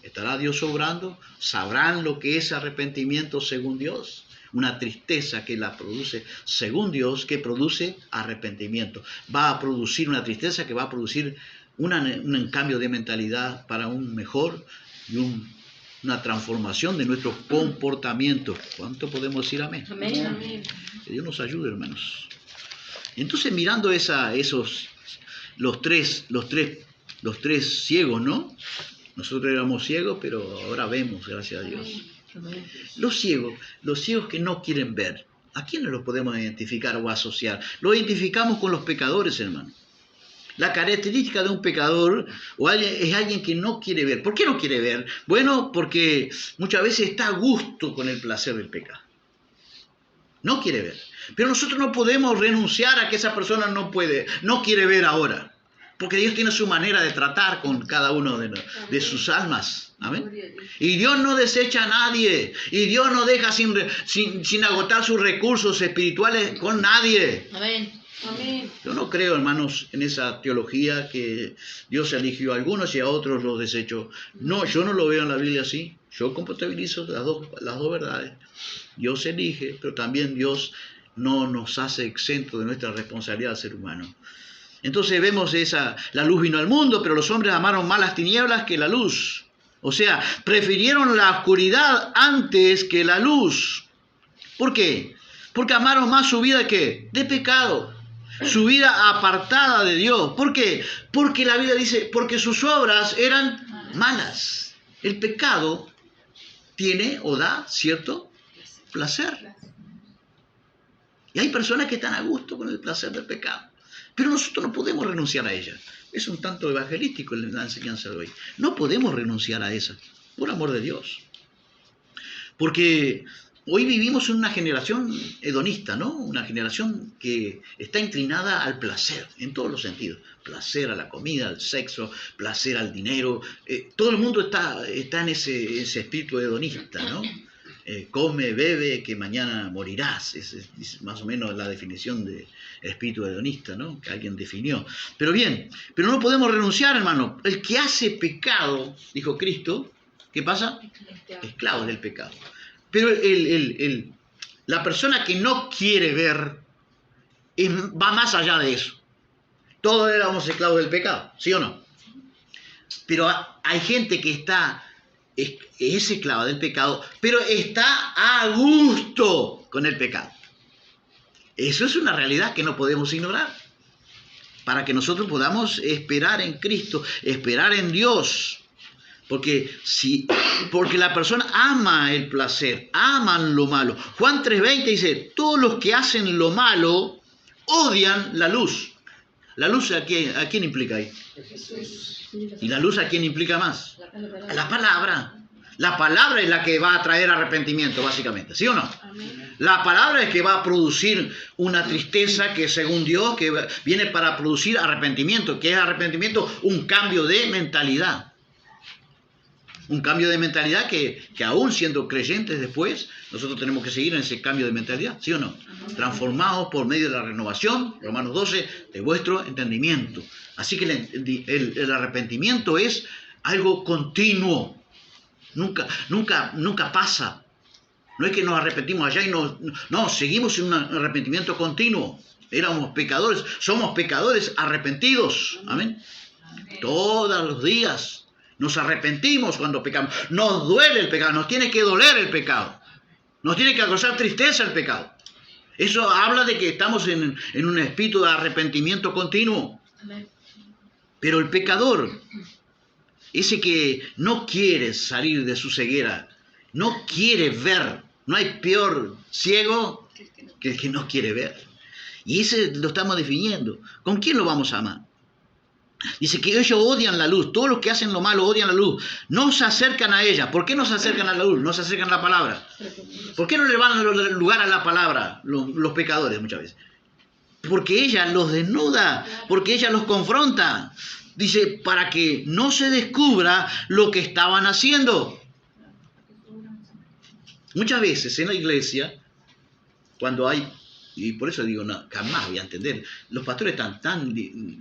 ¿Estará Dios obrando? ¿Sabrán lo que es arrepentimiento según Dios? Una tristeza que la produce según Dios, que produce arrepentimiento. Va a producir una tristeza que va a producir un cambio de mentalidad para un mejor y una transformación de nuestro comportamiento. ¿Cuánto podemos decir amén? Amén, amén. Que Dios nos ayude, hermanos. Entonces, mirando los tres ciegos, ¿no? Nosotros éramos ciegos, pero ahora vemos, gracias a Dios. Los ciegos que no quieren ver, ¿a quiénes los podemos identificar o asociar? Lo identificamos con los pecadores, hermano. La característica de un pecador es alguien que no quiere ver. ¿Por qué no quiere ver? Bueno, porque muchas veces está a gusto con el placer del pecado. No quiere ver. Pero nosotros no podemos renunciar a que esa persona no quiere ver ahora. Porque Dios tiene su manera de tratar con cada uno de sus almas. ¿Amén? Y Dios no desecha a nadie. Y Dios no deja sin agotar sus recursos espirituales con nadie. Amén. Amén. Yo no creo, hermanos, en esa teología que Dios eligió a algunos y a otros los desechó. No, yo no lo veo en la Biblia así. Yo compatibilizo las dos verdades. Dios elige, pero también Dios no nos hace exento de nuestra responsabilidad al ser humano. Entonces vemos la luz vino al mundo, pero los hombres amaron más las tinieblas que la luz. O sea, prefirieron la oscuridad antes que la luz. ¿Por qué? Porque amaron más su vida que de pecado. Su vida apartada de Dios. ¿Por qué? Porque la Biblia dice, porque sus obras eran malas. El pecado tiene o da cierto placer. Y hay personas que están a gusto con el placer del pecado. Pero nosotros no podemos renunciar a ella. Es un tanto evangelístico la enseñanza de hoy. No podemos renunciar a esa, por amor de Dios. Porque hoy vivimos en una generación hedonista, ¿no? Una generación que está inclinada al placer, en todos los sentidos. Placer a la comida, al sexo, placer al dinero. Todo el mundo está en ese espíritu hedonista, ¿no? Come, bebe, que mañana morirás. Es más o menos la definición de espíritu hedonista, ¿no? Que alguien definió. Pero bien, pero no podemos renunciar, hermano. El que hace pecado, dijo Cristo, ¿qué pasa? Esclavo del pecado. Pero la persona que no quiere ver va más allá de eso. Todos éramos esclavos del pecado, ¿sí o no? Pero hay gente que es esclava del pecado, pero está a gusto con el pecado. Eso es una realidad que no podemos ignorar. para que nosotros podamos esperar en Cristo, esperar en Dios. Porque la persona ama el placer, aman lo malo. Juan 3:20 dice, todos los que hacen lo malo odian la luz. ¿La luz a quién implica ahí? ¿Y la luz a quién implica más? A la palabra. La palabra es la que va a traer arrepentimiento, básicamente. ¿Sí o no? Amén. La palabra es que va a producir una tristeza que según Dios que viene para producir arrepentimiento. ¿Qué es arrepentimiento? Un cambio de mentalidad. Un cambio de mentalidad que aún siendo creyentes después, nosotros tenemos que seguir en ese cambio de mentalidad, ¿sí o no? Transformados por medio de la renovación, Romanos 12, de vuestro entendimiento. Así que el arrepentimiento es algo continuo. Nunca pasa. No es que nos arrepentimos allá y no, seguimos en un arrepentimiento continuo. Éramos pecadores, somos pecadores arrepentidos. Amén. Todos los días. Nos arrepentimos cuando pecamos. Nos duele el pecado. Nos tiene que doler el pecado. Nos tiene que causar tristeza el pecado. Eso habla de que estamos en un espíritu de arrepentimiento continuo. Amén. Pero el pecador, ese que no quiere salir de su ceguera, no quiere ver. No hay peor ciego que el que no quiere ver. Y ese lo estamos definiendo. ¿Con quién lo vamos a amar? Dice que ellos odian la luz. Todos los que hacen lo malo odian la luz. No se acercan a ella. ¿Por qué no se acercan a la luz? No se acercan a la palabra. ¿Por qué no le van a dar lugar a la palabra los pecadores muchas veces? Porque ella los desnuda. Porque ella los confronta. Dice, para que no se descubra lo que estaban haciendo. Muchas veces en la iglesia, cuando hay... Y por eso digo, no, jamás voy a entender. Los pastores están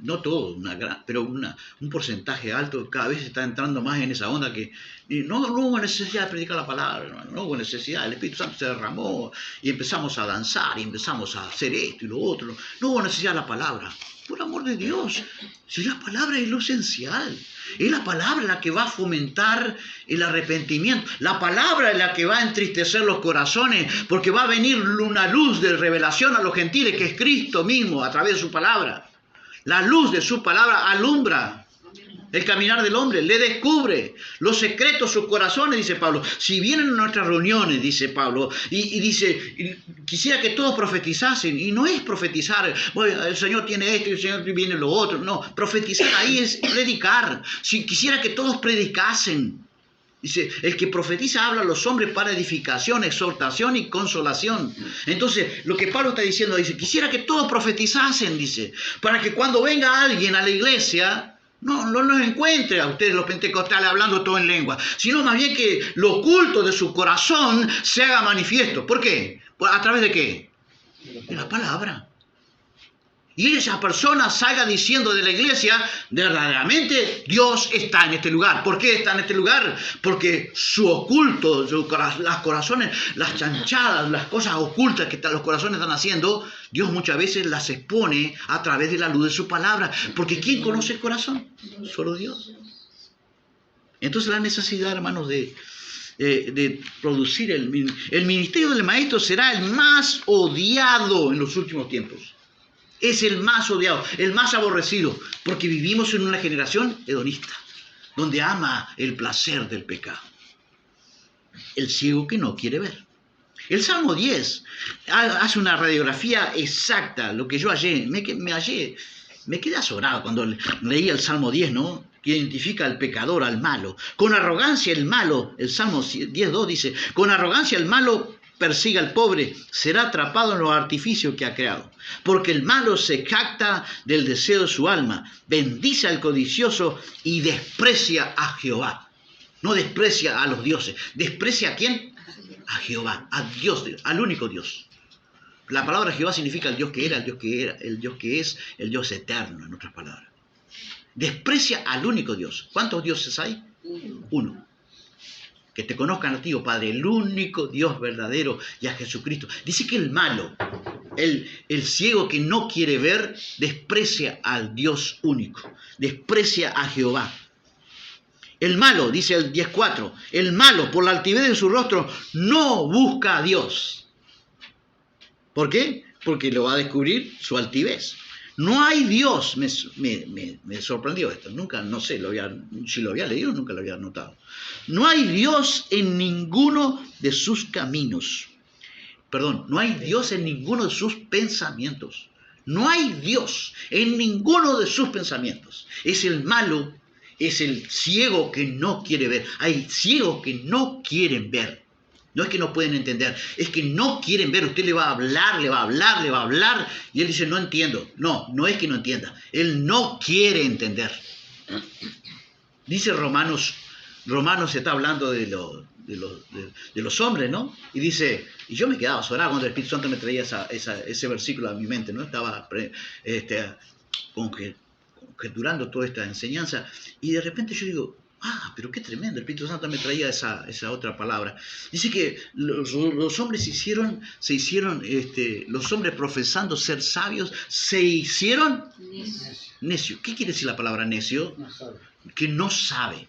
no todos, pero un porcentaje alto, cada vez está entrando más en esa onda que no hubo necesidad de predicar la palabra, no hubo necesidad, el Espíritu Santo se derramó y empezamos a danzar y empezamos a hacer esto y lo otro. No hubo necesidad de la palabra. Por amor de Dios, si la palabra es lo esencial, es la palabra la que va a fomentar el arrepentimiento, la palabra es la que va a entristecer los corazones, porque va a venir una luz de revelación a los gentiles, que es Cristo mismo a través de su palabra. La luz de su palabra alumbra el caminar del hombre, le descubre los secretos de sus corazones, dice Pablo. Si vienen a nuestras reuniones, dice Pablo, y dice, quisiera que todos profetizasen, y no es profetizar, bueno, el Señor tiene esto y el Señor viene lo otro, no, profetizar ahí es predicar. Si quisiera que todos predicasen, dice, el que profetiza habla a los hombres para edificación, exhortación y consolación. Entonces, lo que Pablo está diciendo, dice, quisiera que todos profetizasen, dice, para que cuando venga alguien a la iglesia, no nos encuentre a ustedes los pentecostales hablando todo en lengua, sino más bien que lo oculto de su corazón se haga manifiesto. ¿Por qué? ¿A través de qué? De la palabra. Y esa persona salga diciendo de la iglesia, verdaderamente Dios está en este lugar. ¿Por qué está en este lugar? Porque su oculto, las corazones, las chanchadas, las cosas ocultas que los corazones están haciendo, Dios muchas veces las expone a través de la luz de su palabra. Porque ¿quién conoce el corazón? Solo Dios. Entonces la necesidad, hermanos, de producir el ministerio del maestro será el más odiado en los últimos tiempos. Es el más odiado, el más aborrecido, porque vivimos en una generación hedonista, donde ama el placer del pecado. El ciego que no quiere ver. El Salmo 10 hace una radiografía exacta, lo que yo hallé. Me quedé asombrado cuando leí el Salmo 10, ¿no? Que identifica al pecador, al malo. Con arrogancia el malo, el Salmo 10:2 dice, con arrogancia el malo persigue al pobre, será atrapado en los artificios que ha creado. Porque el malo se jacta del deseo de su alma, bendice al codicioso y desprecia a Jehová. No desprecia a los dioses. ¿Desprecia a quién? A Jehová, a Dios, al único Dios. La palabra Jehová significa el Dios que era, el Dios que era, el Dios que es, el Dios eterno, en otras palabras. Desprecia al único Dios. ¿Cuántos dioses hay? Uno. Que te conozcan a ti, oh Padre, el único Dios verdadero, y a Jesucristo. Dice que el malo, el ciego que no quiere ver, desprecia al Dios único, desprecia a Jehová. El malo, dice el 10:4, el malo, por la altivez de su rostro, no busca a Dios. ¿Por qué? Porque lo va a descubrir su altivez. No hay Dios. Me sorprendió esto. Nunca, no sé, si lo había leído, nunca lo había notado. No hay Dios en ninguno de sus caminos. Perdón, no hay Dios en ninguno de sus pensamientos. No hay Dios en ninguno de sus pensamientos. Es el malo, es el ciego que no quiere ver. Hay ciegos que no quieren ver. No es que no pueden entender, es que no quieren ver. Usted le va a hablar, le va a hablar, le va a hablar, y él dice, no entiendo. No, no es que no entienda. Él no quiere entender. Dice Romanos se está hablando de los hombres, ¿no? Y dice, y yo me quedaba sobrado cuando el Espíritu Santo me traía ese versículo a mi mente, ¿no? Estaba conjeturando toda esta enseñanza, y de repente yo digo, pero qué tremendo, el Espíritu Santo me traía esa otra palabra. Dice que los hombres se hicieron, los hombres profesando ser sabios, se hicieron necios. ¿Qué quiere decir la palabra necio? No sabe. Que no sabe.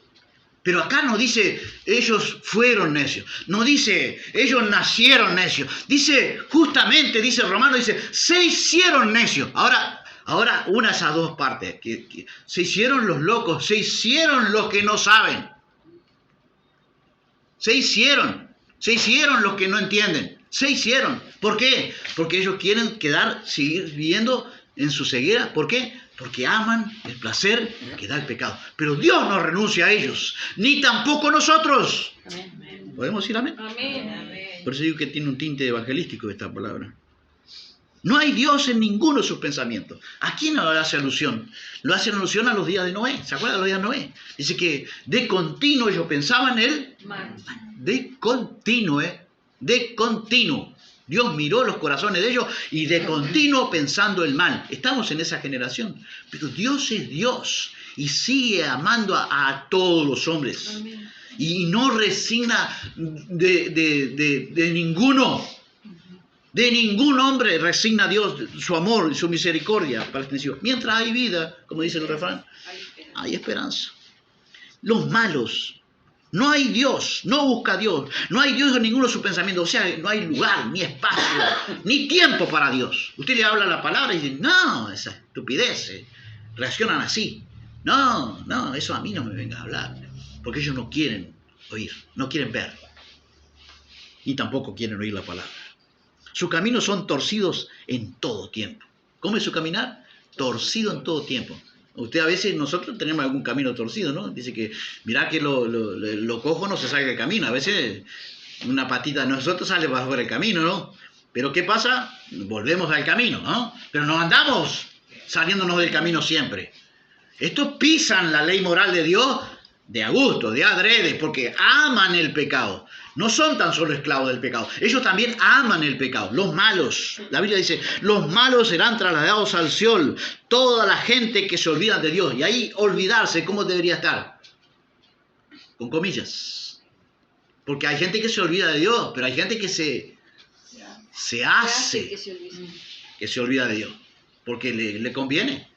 Pero acá no dice, ellos fueron necios. No dice, ellos nacieron necios. Dice, justamente, dice Romano, dice, se hicieron necios. Ahora una esas dos partes, que se hicieron los locos, se hicieron los que no saben. Se hicieron los que no entienden. Se hicieron. ¿Por qué? Porque ellos quieren seguir viviendo en su ceguera. ¿Por qué? Porque aman el placer que da el pecado. Pero Dios no renuncia a ellos, ni tampoco nosotros. Amén. ¿Podemos decir amén? Amén. Por eso digo que tiene un tinte evangelístico esta palabra. No hay Dios en ninguno de sus pensamientos. ¿A quién lo hace alusión? Lo hace alusión a los días de Noé. ¿Se acuerdan de los días de Noé? Dice que de continuo ellos pensaban en él. De continuo. Dios miró los corazones de ellos y de continuo pensando el mal. Estamos en esa generación. Pero Dios es Dios y sigue amando a todos los hombres. Amén. Y no resigna de ninguno. De ningún hombre resigna a Dios su amor y su misericordia para el Señor. Mientras hay vida, como dice el refrán, hay esperanza. Los malos, no hay Dios, no busca a Dios, no hay Dios en ninguno de sus pensamientos, o sea, no hay lugar, ni espacio, ni tiempo para Dios. Usted le habla la palabra y dice, no, esa estupidez, reaccionan así. No, eso a mí no me venga a hablar, porque ellos no quieren oír, no quieren ver, y tampoco quieren oír la palabra. Sus caminos son torcidos en todo tiempo. ¿Cómo es su caminar? Torcido en todo tiempo. Usted a veces, nosotros tenemos algún camino torcido, ¿no? Dice que, mirá que lo cojo no se sale del camino. A veces una patita de nosotros sale bajo el camino, ¿no? Pero ¿qué pasa? Volvemos al camino, ¿no? Pero no andamos saliéndonos del camino siempre. Estos pisan la ley moral de Dios de a gusto, de adrede, porque aman el pecado. No son tan solo esclavos del pecado, ellos también aman el pecado. Los malos, la Biblia dice, los malos serán trasladados al Seol. Toda la gente que se olvida de Dios. Y ahí olvidarse, ¿cómo debería estar? Con comillas. Porque hay gente que se olvida de Dios, pero hay gente que se hace que se olvida de Dios. Porque le conviene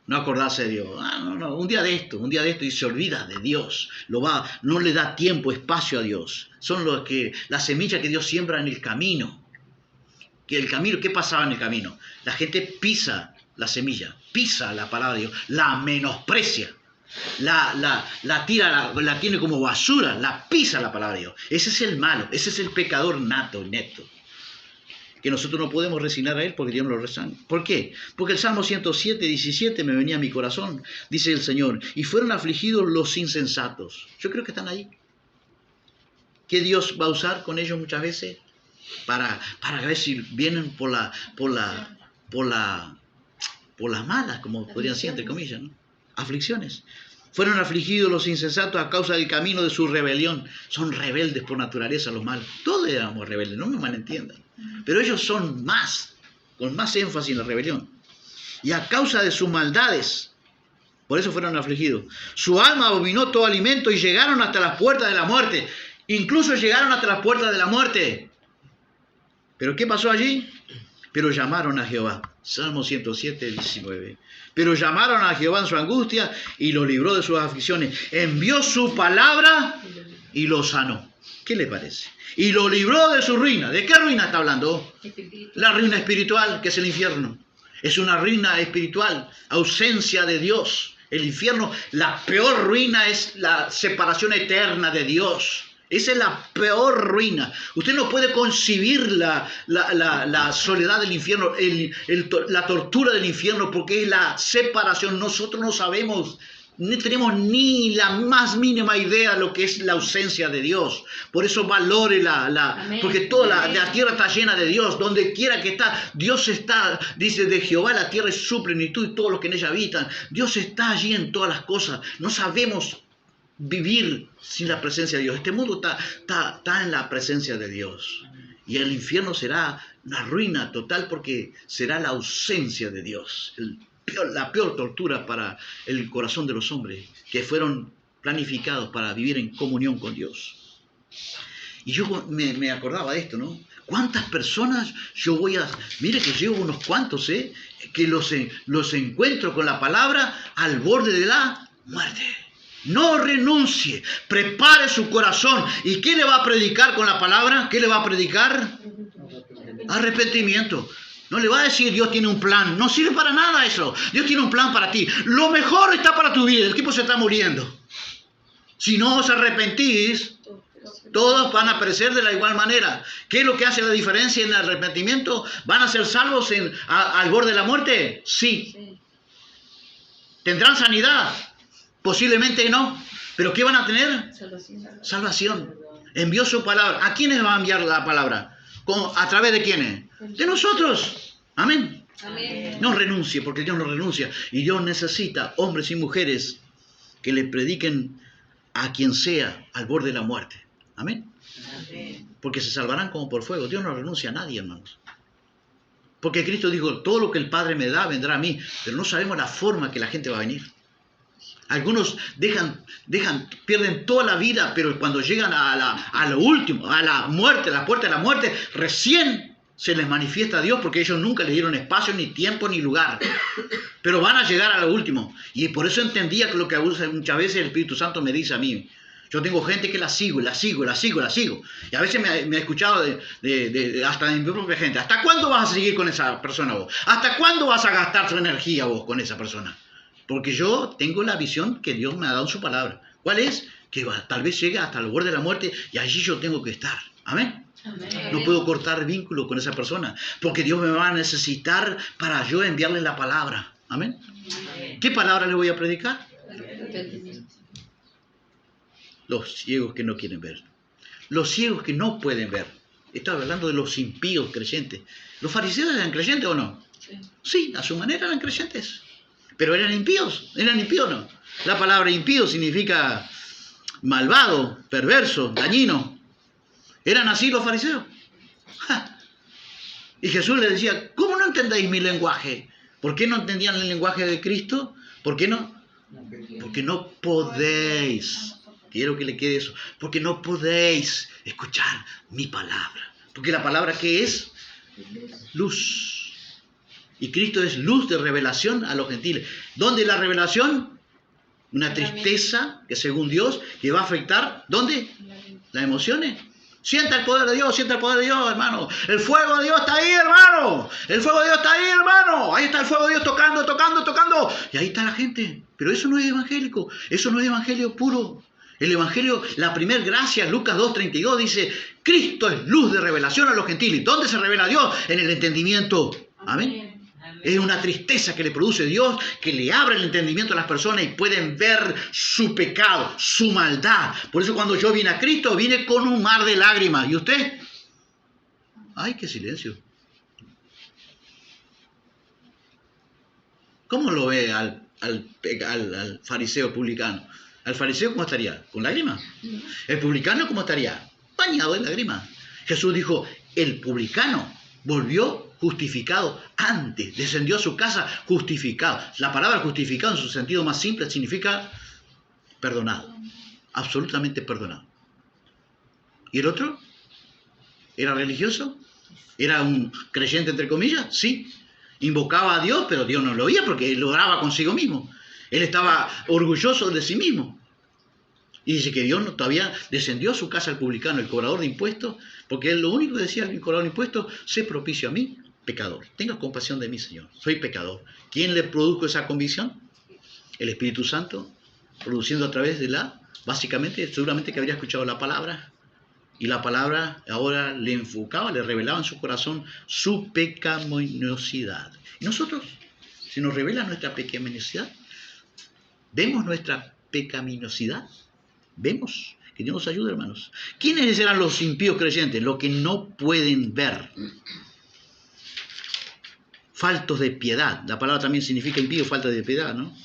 no acordarse de Dios. No, un día de esto y se olvida de Dios. No le da tiempo, espacio a Dios. Son las semillas que Dios siembra en el camino. ¿Qué pasaba en el camino? La gente pisa la semilla, pisa la palabra de Dios, la menosprecia, la tira, la tiene como basura, la pisa la palabra de Dios. Ese es el malo, ese es el pecador neto. Que nosotros no podemos resignar a él porque Dios nos lo resigna. ¿Por qué? Porque el Salmo 107, 17 me venía a mi corazón, dice el Señor, y fueron afligidos los insensatos. Yo creo que están ahí. ¿Qué Dios va a usar con ellos muchas veces? Para ver si vienen por las malas, como podrían ser, entre comillas, ¿no? Aflicciones. Fueron afligidos los insensatos a causa del camino de su rebelión. Son rebeldes por naturaleza los malos. Todos éramos rebeldes, no me malentiendan. Pero ellos son con más énfasis en la rebelión. Y a causa de sus maldades, por eso fueron afligidos. Su alma abominó todo alimento y llegaron hasta las puertas de la muerte. Incluso llegaron hasta las puertas de la muerte. ¿Pero qué pasó allí? Pero llamaron a Jehová. Salmo 107, 19. Pero llamaron a Jehová en su angustia y lo libró de sus aflicciones. Envió su palabra y lo sanó. ¿Qué le parece? Y lo libró de su ruina. ¿De qué ruina está hablando? La ruina espiritual, que es el infierno. Es una ruina espiritual, ausencia de Dios. El infierno, la peor ruina es la separación eterna de Dios. Esa es la peor ruina. Usted no puede concebir la soledad del infierno, la tortura del infierno, porque es la separación. Nosotros no sabemos, no tenemos ni la más mínima idea de lo que es la ausencia de Dios. Por eso valore porque toda la tierra está llena de Dios. Donde quiera que está, Dios está. Dice, de Jehová la tierra es su plenitud y todos los que en ella habitan. Dios está allí en todas las cosas. No sabemos vivir sin la presencia de Dios. Este mundo está en la presencia de Dios. Y el infierno será una ruina total porque será la ausencia de Dios. La peor tortura para el corazón de los hombres que fueron planificados para vivir en comunión con Dios. Y yo me acordaba de esto, ¿no? ¿Cuántas personas mire que llevo unos cuantos, que los encuentro con la palabra al borde de la muerte? No renuncie, prepare su corazón. ¿Y qué le va a predicar con la palabra? ¿Qué le va a predicar? Arrepentimiento. No le va a decir Dios tiene un plan. No sirve para nada eso. Dios tiene un plan para ti. Lo mejor está para tu vida. El tipo se está muriendo. Si no os arrepentís, todos van a perecer de la igual manera. ¿Qué es lo que hace la diferencia en el arrepentimiento? ¿Van a ser salvos al borde de la muerte? Sí. ¿Tendrán sanidad? Posiblemente no. ¿Pero qué van a tener? Salvación. Envió su palabra. ¿A quiénes va a enviar la palabra? ¿A través de quiénes? De nosotros. Amén. Amén. No renuncie, porque Dios no renuncia. Y Dios necesita hombres y mujeres que le prediquen a quien sea al borde de la muerte. Amén. Porque se salvarán como por fuego. Dios no renuncia a nadie, hermanos. Porque Cristo dijo, todo lo que el Padre me da vendrá a mí. Pero no sabemos la forma que la gente va a venir. Algunos pierden toda la vida, pero cuando llegan a lo último, a la muerte, a la puerta de la muerte, recién se les manifiesta a Dios, porque ellos nunca le dieron espacio, ni tiempo, ni lugar. Pero van a llegar a lo último. Y por eso entendía que lo que muchas veces el Espíritu Santo me dice a mí. Yo tengo gente que la sigo. Y a veces me he escuchado hasta de mi propia gente. ¿Hasta cuándo vas a seguir con esa persona vos? ¿Hasta cuándo vas a gastar tu energía vos con esa persona? Porque yo tengo la visión que Dios me ha dado en su palabra. ¿Cuál es? Que tal vez llegue hasta el borde de la muerte y allí yo tengo que estar. Amén. Amén. No puedo cortar vínculo con esa persona, porque Dios me va a necesitar para yo enviarle la palabra. Amén. Amén. ¿Qué palabra le voy a predicar? Arrepentimiento. Los ciegos que no quieren ver. Los ciegos que no pueden ver. Estaba hablando de los impíos creyentes. ¿Los fariseos eran creyentes o no? Sí. Sí, a su manera eran creyentes. Pero eran impíos o no. La palabra impío significa malvado, perverso, dañino. ¿Eran así los fariseos? ¡Ja! Y Jesús les decía, ¿cómo no entendéis mi lenguaje? ¿Por qué no entendían el lenguaje de Cristo? ¿Por qué no? Porque no podéis. Quiero que le quede eso. Porque no podéis escuchar mi palabra. Porque la palabra, ¿qué es? Luz. Y Cristo es luz de revelación a los gentiles. ¿Dónde la revelación? Una tristeza que según Dios, que va a afectar, ¿dónde? Las emociones. Sienta el poder de Dios, hermano. El fuego de Dios está ahí, hermano. El fuego de Dios está ahí, hermano. Ahí está el fuego de Dios tocando. Y ahí está la gente. Pero eso no es evangélico. Eso no es evangelio puro. El evangelio, la primer gracia, Lucas 2:32 dice, Cristo es luz de revelación a los gentiles. ¿Dónde se revela Dios? En el entendimiento. Amén. Es una tristeza que le produce Dios, que le abre el entendimiento a las personas y pueden ver su pecado, su maldad. Por eso cuando yo vine a Cristo, vine con un mar de lágrimas. ¿Y usted? ¡Ay, qué silencio! ¿Cómo lo ve al fariseo publicano? ¿Al fariseo cómo estaría? ¿Con lágrimas? ¿El publicano cómo estaría? Bañado en lágrimas. Jesús dijo, el publicano volvió justificado antes, descendió a su casa justificado. La palabra justificado en su sentido más simple significa perdonado, absolutamente perdonado. ¿Y el otro? ¿Era religioso? ¿Era un creyente entre comillas? Sí. Invocaba a Dios, pero Dios no lo oía porque él lo oraba consigo mismo. Él estaba orgulloso de sí mismo. Y dice que Dios todavía descendió a su casa el publicano, el cobrador de impuestos, porque él lo único que decía el cobrador de impuestos, sé propicio a mí, pecador. Tenga compasión de mí, Señor. Soy pecador. ¿Quién le produjo esa convicción? El Espíritu Santo, produciendo a través de básicamente, seguramente que habría escuchado la palabra, y la palabra ahora le enfocaba, le revelaba en su corazón su pecaminosidad. Y nosotros, si nos revela nuestra pecaminosidad, vemos nuestra pecaminosidad, vemos. Que Dios nos ayude, hermanos. ¿Quiénes eran los impíos creyentes? Los que no pueden ver. Faltos de piedad. La palabra también significa impío, falta de piedad, ¿no?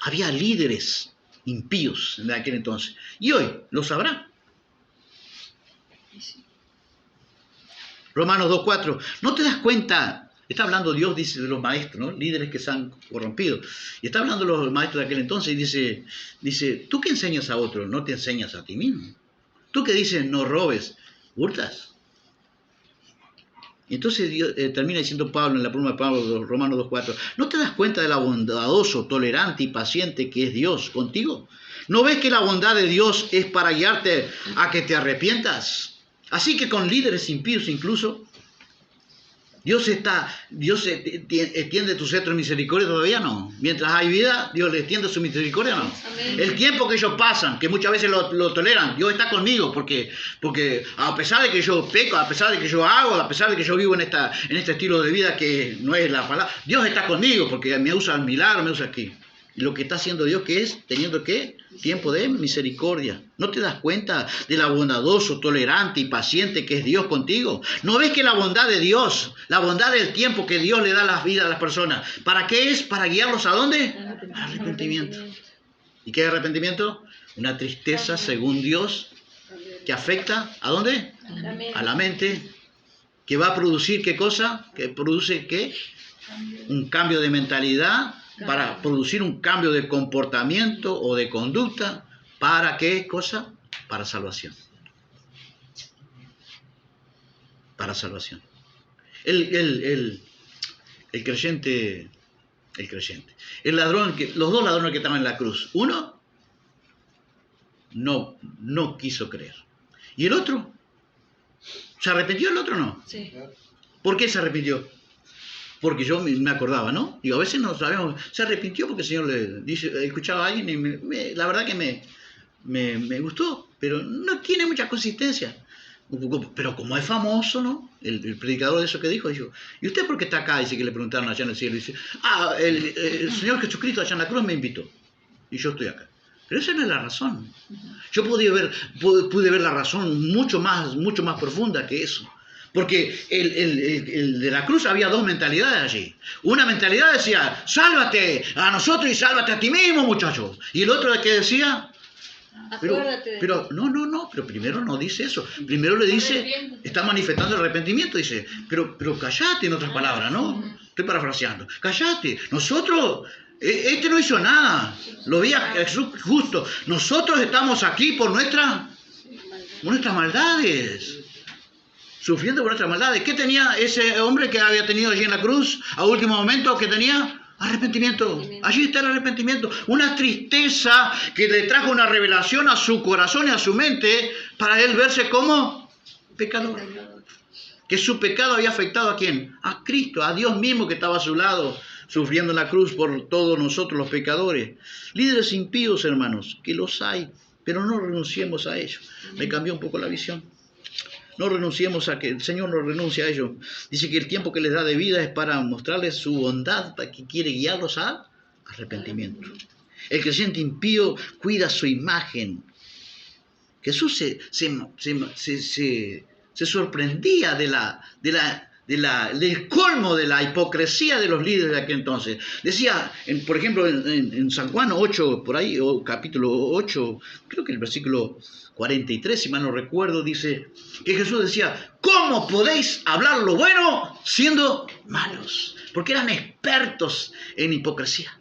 Había líderes impíos en aquel entonces. Y hoy los habrá. Romanos 2:4. ¿No te das cuenta? Está hablando Dios, dice, de los maestros, ¿no? Líderes que se han corrompido. Y está hablando de los maestros de aquel entonces y dice, ¿tú que enseñas a otros? No te enseñas a ti mismo. Tú que dices, no robes, hurtas. Y entonces Dios, termina diciendo Pablo en la pluma de Pablo, Romanos 2:4, ¿no te das cuenta de la bondadoso, tolerante y paciente que es Dios contigo? ¿No ves que la bondad de Dios es para guiarte a que te arrepientas? Así que con líderes impíos incluso, Dios extiende tu cetro de misericordia, todavía no. Mientras hay vida, Dios le extiende su misericordia, no. Amén. El tiempo que ellos pasan, que muchas veces lo toleran, Dios está conmigo, porque a pesar de que yo peco, a pesar de que yo hago, a pesar de que yo vivo en este estilo de vida que no es la palabra, Dios está conmigo, porque me usa el milagro, me usa aquí. Y lo que está haciendo Dios, que es teniendo ¿qué? Tiempo de misericordia. ¿No te das cuenta de la bondadoso, tolerante y paciente que es Dios contigo? ¿No ves que la bondad de Dios, la bondad del tiempo que Dios le da a las vidas a las personas, ¿para qué es? ¿Para guiarlos a dónde? Arrepentimiento. ¿Y qué es arrepentimiento? Una tristeza según Dios que afecta ¿a dónde? A la mente. Que va a producir ¿qué cosa? Que produce ¿qué? Un cambio de mentalidad, para producir un cambio de comportamiento o de conducta. ¿Para qué cosa? Para salvación. Para salvación. El creyente. El ladrón, los dos ladrones que estaban en la cruz. Uno no quiso creer. ¿Y el otro? ¿Se arrepintió el otro o no? Sí. ¿Por qué se arrepintió? Porque yo me acordaba, ¿no? Y a veces no sabemos, se arrepintió porque el Señor le dice, escuchaba a alguien y la verdad que me gustó, pero no tiene mucha consistencia. Pero como es famoso, ¿no? El predicador de eso que dijo, ¿y usted por qué está acá? Dice que le preguntaron allá en el cielo, dice, el Señor Jesucristo allá en la cruz me invitó, y yo estoy acá. Pero esa no es la razón. Yo pude ver la razón mucho más profunda que eso. Porque el de la cruz había dos mentalidades allí. Una mentalidad decía, sálvate a nosotros y sálvate a ti mismo, muchachos. Y el otro que decía, pero no, pero primero no dice eso. Primero le dice, está manifestando el arrepentimiento, dice, pero callate, en otras palabras, ¿no? Estoy parafraseando. Callate, nosotros, este no hizo nada. Lo veía Jesús justo. Nosotros estamos aquí por nuestras maldades. Sufriendo por nuestras maldades. ¿Qué tenía ese hombre que había tenido allí en la cruz a último momento? ¿Qué tenía? Arrepentimiento. Allí está el arrepentimiento. Una tristeza que le trajo una revelación a su corazón y a su mente para él verse como pecador. Que su pecado había afectado ¿a quién? A Cristo, a Dios mismo que estaba a su lado, sufriendo en la cruz por todos nosotros los pecadores. Líderes impíos, hermanos, que los hay, pero no renunciemos a ellos. Me cambió un poco la visión. No renunciemos a que el Señor no renuncie a ellos. Dice que el tiempo que les da de vida es para mostrarles su bondad, para que quiere guiarlos al arrepentimiento. El creyente impío cuida su imagen. Jesús se sorprendía del colmo de la hipocresía de los líderes de aquel entonces. Decía, por ejemplo, en San Juan 8, por ahí, o capítulo 8, creo que el versículo 43, si mal no recuerdo, dice que Jesús decía, ¿cómo podéis hablar lo bueno siendo malos? Porque eran expertos en hipocresía.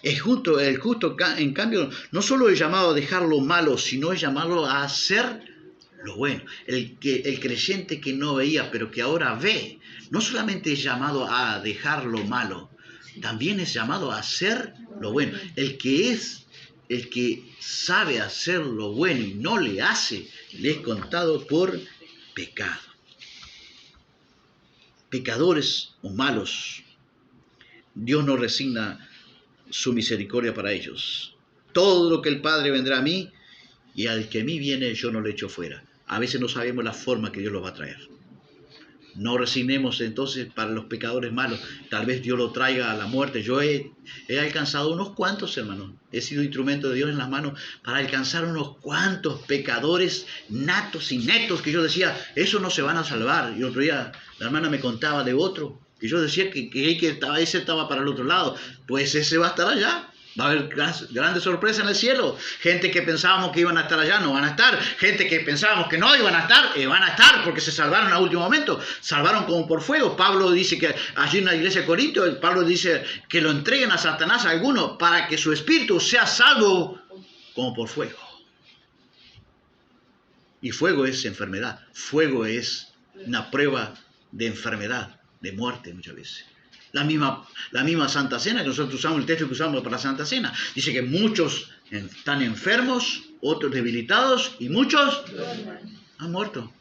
El justo, en cambio, no solo es llamado a dejar lo malo, sino es llamado a hacer lo bueno. El creyente que no veía, pero que ahora ve, no solamente es llamado a dejar lo malo, también es llamado a hacer lo bueno. El que sabe hacer lo bueno y no le hace, le es contado por pecado. Pecadores o malos, Dios no resigna su misericordia para ellos. Todo lo que el Padre vendrá a mí, y al que a mí viene yo no le echo fuera. A veces no sabemos la forma que Dios lo va a traer. No resignemos entonces para los pecadores malos. Tal vez Dios lo traiga a la muerte. Yo he alcanzado unos cuantos, hermanos. He sido instrumento de Dios en las manos para alcanzar unos cuantos pecadores natos y netos que yo decía, esos no se van a salvar. Y otro día la hermana me contaba de otro, que yo decía que ese estaba para el otro lado. Pues ese va a estar allá. Va a haber grandes sorpresas en el cielo. Gente que pensábamos que iban a estar allá, no van a estar. Gente que pensábamos que no iban a estar, van a estar porque se salvaron a último momento. Salvaron como por fuego. Pablo dice que allí en la iglesia de Corinto, Pablo dice que lo entreguen a Satanás a alguno para que su espíritu sea salvo como por fuego. Y fuego es enfermedad. Fuego es una prueba de enfermedad, de muerte muchas veces. La misma Santa Cena, que nosotros usamos el texto que usamos para la Santa Cena, dice que muchos están enfermos, otros debilitados y muchos han muerto.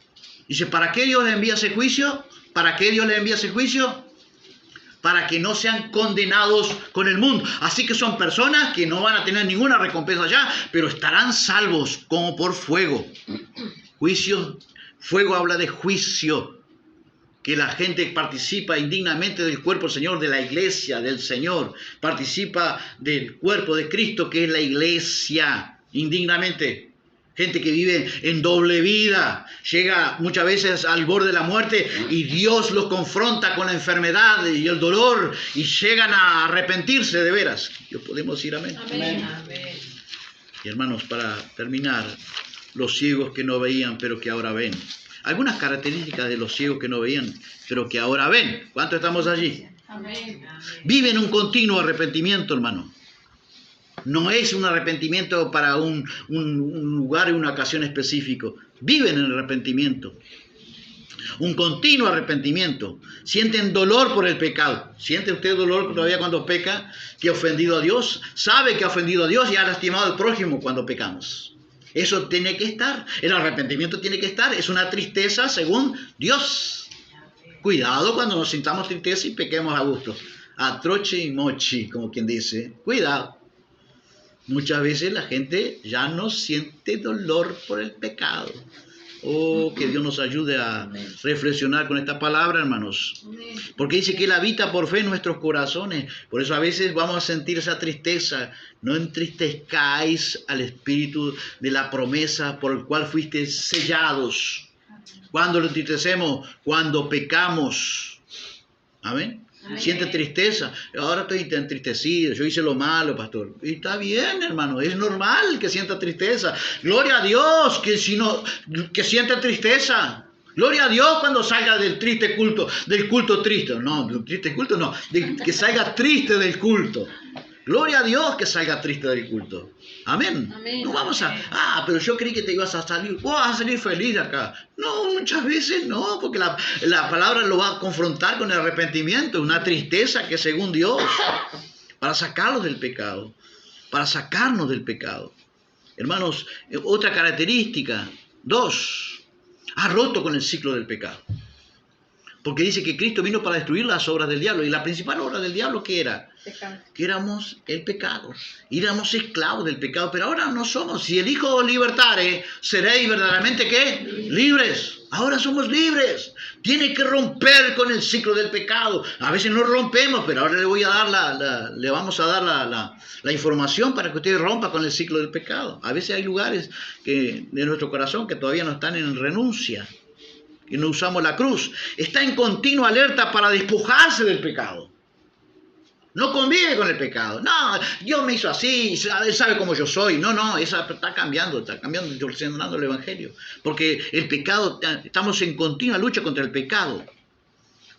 Dice, ¿para qué Dios les envía ese juicio? ¿Para qué Dios les envía ese juicio? Para que no sean condenados con el mundo. Así que son personas que no van a tener ninguna recompensa allá, pero estarán salvos como por fuego. Juicio, fuego habla de juicio. Que la gente participa indignamente del cuerpo del Señor, de la iglesia del Señor. Participa del cuerpo de Cristo, que es la iglesia, indignamente. Gente que vive en doble vida. Llega muchas veces al borde de la muerte y Dios los confronta con la enfermedad y el dolor y llegan a arrepentirse de veras. Yo podemos decir amén. Amén. Amén. Y hermanos, para terminar, los ciegos que no veían, pero que ahora ven. Algunas características de los ciegos que no veían, pero que ahora ven. ¿Cuántos estamos allí? Amén. Viven un continuo arrepentimiento, hermano. No es un arrepentimiento para un lugar y una ocasión específico. Viven en arrepentimiento. Un continuo arrepentimiento. Sienten dolor por el pecado. ¿Siente usted dolor todavía cuando peca? ¿Que ha ofendido a Dios? ¿Sabe que ha ofendido a Dios y ha lastimado al prójimo cuando pecamos? Eso tiene que estar, el arrepentimiento tiene que estar, es una tristeza según Dios. Cuidado cuando nos sintamos tristeza y pequemos a gusto. A troche y mochi, como quien dice. Cuidado. Muchas veces la gente ya no siente dolor por el pecado. Oh, que Dios nos ayude a reflexionar con esta palabra, hermanos. Porque dice que Él habita por fe en nuestros corazones. Por eso a veces vamos a sentir esa tristeza. No entristezcáis al espíritu de la promesa por el cual fuisteis sellados. ¿Cuándo lo entristecemos? Cuando pecamos. Amén. Siente tristeza. Ahora estoy entristecido, yo hice lo malo, pastor. Y está bien, hermano, es normal que sienta tristeza. Gloria a Dios que sienta tristeza. Gloria a Dios cuando salga del triste culto, del culto triste. No, del triste culto no, que salga triste del culto. Gloria a Dios que salga triste del culto. Amén. Amén. No vamos pero yo creí que te ibas a salir. Vas a salir feliz de acá. No, muchas veces no, porque la palabra lo va a confrontar con el arrepentimiento, una tristeza que según Dios, para sacarlos del pecado, para sacarnos del pecado. Hermanos, otra característica, 2, ha roto con el ciclo del pecado. Porque dice que Cristo vino para destruir las obras del diablo. Y la principal obra del diablo, ¿qué era? Pecado. Que éramos el pecado. Éramos esclavos del pecado. Pero ahora no somos. Si el Hijo os libertare, seréis verdaderamente ¿qué? Libres. Ahora somos libres. Tiene que romper con el ciclo del pecado. A veces no rompemos, pero ahora le vamos a dar la información para que usted rompa con el ciclo del pecado. A veces hay lugares de nuestro corazón que todavía no están en renuncia. Y no usamos la cruz. Está en continua alerta para despojarse del pecado. No convive con el pecado. No, Dios me hizo así, Él sabe cómo yo soy. No, eso está cambiando, distorsionando el Evangelio. Porque el pecado, estamos en continua lucha contra el pecado.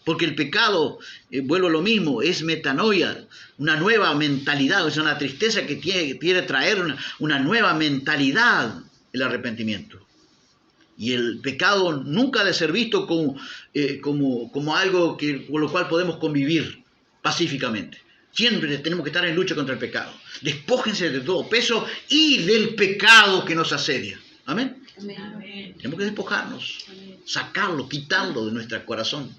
Porque el pecado, vuelvo a lo mismo, es metanoia, una nueva mentalidad, es una tristeza que quiere traer una nueva mentalidad, el arrepentimiento. Y el pecado nunca ha de ser visto como algo con lo cual podemos convivir pacíficamente. Siempre tenemos que estar en lucha contra el pecado. Despójense de todo peso y del pecado que nos asedia. Amén. Amén. Tenemos que despojarnos. Amén. sacarlo, quitarlo de nuestro corazón.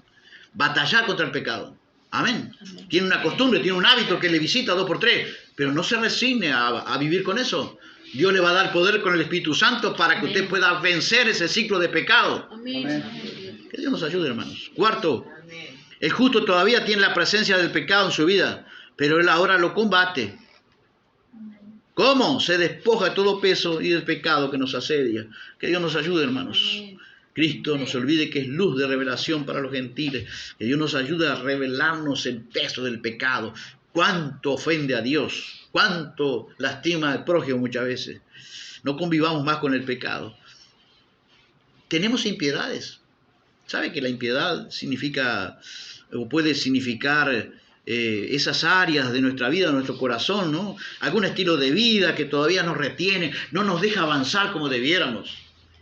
Batallar contra el pecado. Amén. Tiene una costumbre, tiene un hábito que le visita 2 por 3, pero no se resigne a vivir con eso. Dios le va a dar poder con el Espíritu Santo para que usted pueda vencer ese ciclo de pecado. Que Dios nos ayude, hermanos. Cuarto, el justo todavía tiene la presencia del pecado en su vida, pero él ahora lo combate. ¿Cómo? Se despoja de todo peso y del pecado que nos asedia. Que Dios nos ayude, hermanos. Cristo no se olvide que es luz de revelación para los gentiles. Que Dios nos ayude a revelarnos el peso del pecado. Cuánto ofende a Dios. Cuánto lastima al prójimo muchas veces. No convivamos más con el pecado. Tenemos impiedades. ¿Sabe que la impiedad significa o puede significar esas áreas de nuestra vida, de nuestro corazón, ¿no? Algún estilo de vida que todavía nos retiene, no nos deja avanzar como debiéramos.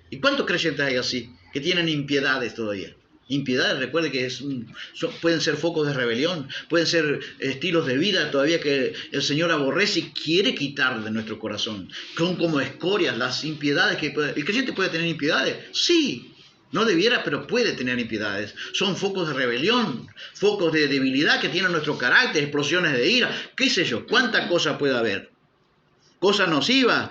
¿Y cuántos creyentes hay así, que tienen impiedades todavía? Impiedades, recuerde que pueden ser focos de rebelión, pueden ser estilos de vida todavía que el Señor aborrece y quiere quitar de nuestro corazón. Son como escorias las impiedades que ¿el creyente puede tener impiedades? Sí. No debiera, pero puede tener impiedades. Son focos de rebelión, focos de debilidad que tienen nuestro carácter, explosiones de ira, qué sé yo, cuánta cosa puede haber. Cosas nocivas,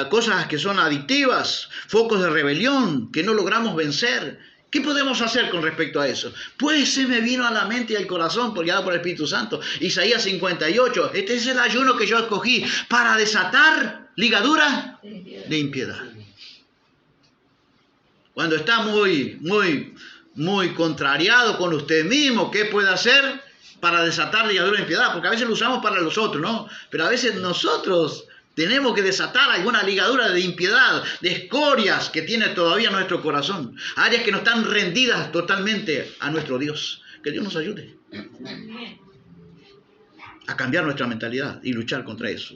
cosas que son adictivas, focos de rebelión que no logramos vencer. ¿Qué podemos hacer con respecto a eso? Pues se me vino a la mente y al corazón, guiado por el Espíritu Santo. Isaías 58, este es el ayuno que yo escogí para desatar ligaduras de impiedad. Cuando está muy contrariado con usted mismo, ¿qué puede hacer para desatar ligadura de impiedad? Porque a veces lo usamos para los otros, ¿no? Pero a veces nosotros tenemos que desatar alguna ligadura de impiedad, de escorias que tiene todavía nuestro corazón. Áreas que no están rendidas totalmente a nuestro Dios. Que Dios nos ayude a cambiar nuestra mentalidad y luchar contra eso.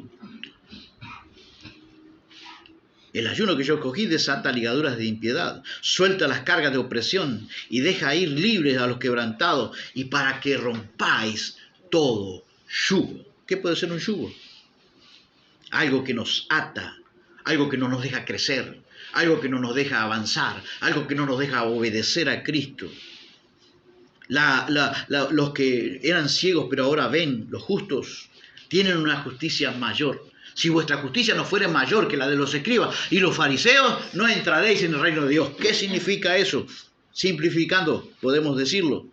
El ayuno que yo escogí desata ligaduras de impiedad, suelta las cargas de opresión y deja ir libres a los quebrantados y para que rompáis todo yugo. ¿Qué puede ser un yugo? Algo que nos ata, algo que no nos deja crecer, algo que no nos deja avanzar, algo que no nos deja obedecer a Cristo. Los que eran ciegos pero ahora ven, los justos, tienen una justicia mayor. Si vuestra justicia no fuera mayor que la de los escribas y los fariseos, no entraréis en el reino de Dios. ¿Qué significa eso? Simplificando, podemos decirlo.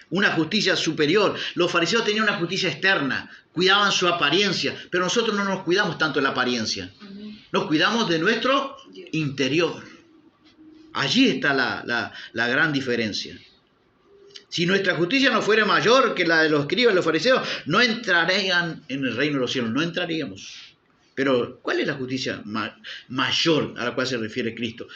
Una justicia superior. Los fariseos tenían una justicia externa, cuidaban su apariencia, pero nosotros no nos cuidamos tanto de la apariencia. Nos cuidamos de nuestro interior. Allí está la gran diferencia. Si nuestra justicia no fuera mayor que la de los escribas y los fariseos, no entrarían en el reino de los cielos, no entraríamos. Pero, ¿cuál es la justicia mayor a la cual se refiere Cristo?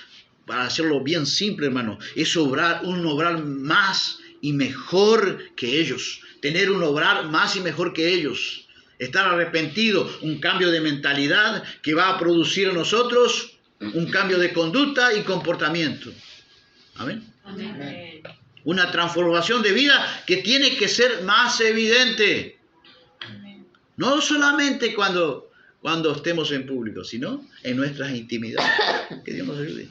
Para hacerlo bien simple, hermano, es un obrar más y mejor que ellos. Tener un obrar más y mejor que ellos. Estar arrepentido, un cambio de mentalidad que va a producir en nosotros un cambio de conducta y comportamiento. Amén. Amén. Una transformación de vida que tiene que ser más evidente. No solamente cuando estemos en público, sino en nuestras intimidades. Que Dios nos ayude.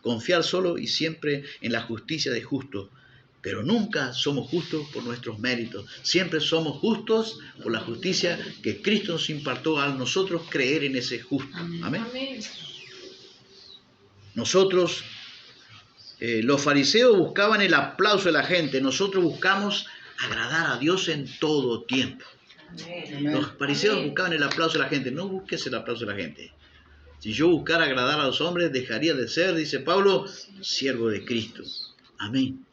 Confiar solo y siempre en la justicia de justo. Pero nunca somos justos por nuestros méritos. Siempre somos justos por la justicia que Cristo nos impartió a nosotros creer en ese justo. Amén. Nosotros, los fariseos buscaban el aplauso de la gente. Nosotros buscamos agradar a Dios en todo tiempo. Los fariseos buscaban el aplauso de la gente. No busques el aplauso de la gente. Si yo buscara agradar a los hombres, dejaría de ser, dice Pablo, siervo de Cristo. Amén.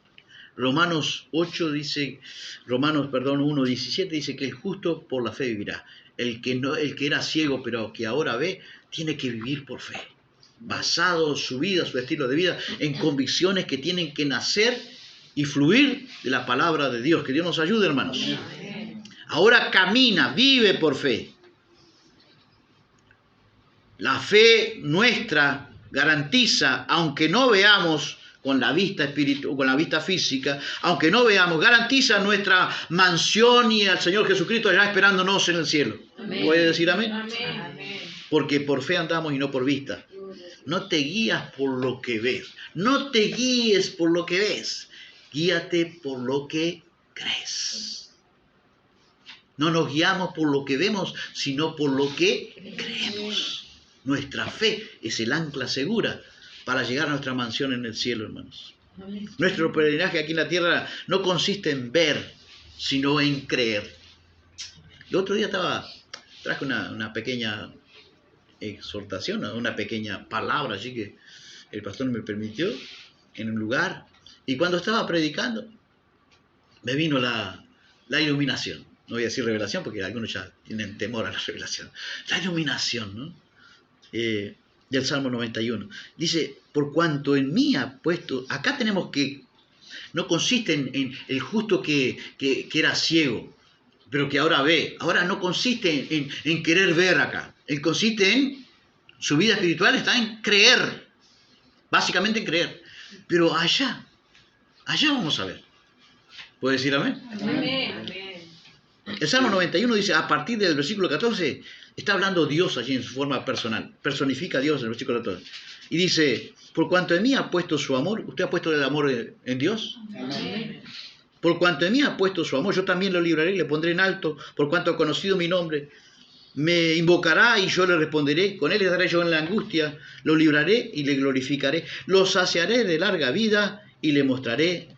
Romanos 1:17 dice que el justo por la fe vivirá. El que era ciego pero que ahora ve, tiene que vivir por fe. Basado su vida, su estilo de vida, en convicciones que tienen que nacer y fluir de la palabra de Dios. Que Dios nos ayude, hermanos. Ahora camina, vive por fe. La fe nuestra garantiza, aunque no veamos con la vista espiritual, con la vista física, aunque no veamos, garantiza nuestra mansión y al Señor Jesucristo allá esperándonos en el cielo. ¿Puede decir amén? Amén. Porque por fe andamos y no por vista. No te guías por lo que ves. No te guíes por lo que ves. Guíate por lo que crees. No nos guiamos por lo que vemos, sino por lo que creemos. Nuestra fe es el ancla segura para llegar a nuestra mansión en el cielo, hermanos. Nuestro peregrinaje aquí en la tierra no consiste en ver, sino en creer. El otro día traje una pequeña exhortación, una pequeña palabra allí que el pastor me permitió en un lugar. Y cuando estaba predicando, me vino la iluminación. No voy a decir revelación porque algunos ya tienen temor a la revelación. La iluminación, ¿no? Del Salmo 91. Dice, por cuanto en mí ha puesto... Acá tenemos que... No consiste en el justo que era ciego, pero que ahora ve. Ahora no consiste en querer ver acá. Él consiste en... Su vida espiritual está en creer. Básicamente en creer. Pero allá vamos a ver. ¿Puede decir amén? Amén. El Salmo 91 dice, a partir del versículo 14, está hablando Dios allí en su forma personal. Personifica a Dios en el versículo 14. Y dice, por cuanto en mí ha puesto su amor, ¿usted ha puesto el amor en Dios? Amén. Por cuanto en mí ha puesto su amor, yo también lo libraré y le pondré en alto, por cuanto ha conocido mi nombre. Me invocará y yo le responderé, con él estaré yo en la angustia, lo libraré y le glorificaré, lo saciaré de larga vida y le mostraré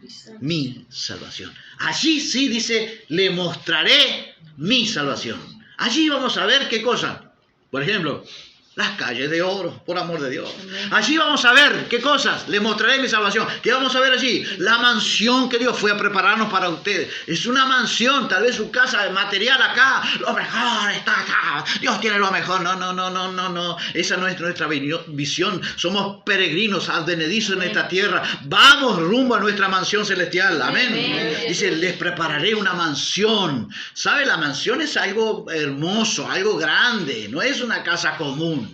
mi salvación. Allí sí dice, le mostraré mi salvación. Allí vamos a ver qué cosa. Por ejemplo, las calles de oro, por amor de Dios. Allí vamos a ver qué cosas. Le mostraré mi salvación. ¿Qué vamos a ver allí? La mansión que Dios fue a prepararnos para ustedes. Es una mansión, tal vez su casa material acá. Lo mejor está acá. Dios tiene lo mejor. No. Esa no es nuestra visión. Somos peregrinos, advenedizos en esta tierra. Vamos rumbo a nuestra mansión celestial. Amén. Dice, les prepararé una mansión. ¿Sabe? La mansión es algo hermoso, algo grande. No es una casa común.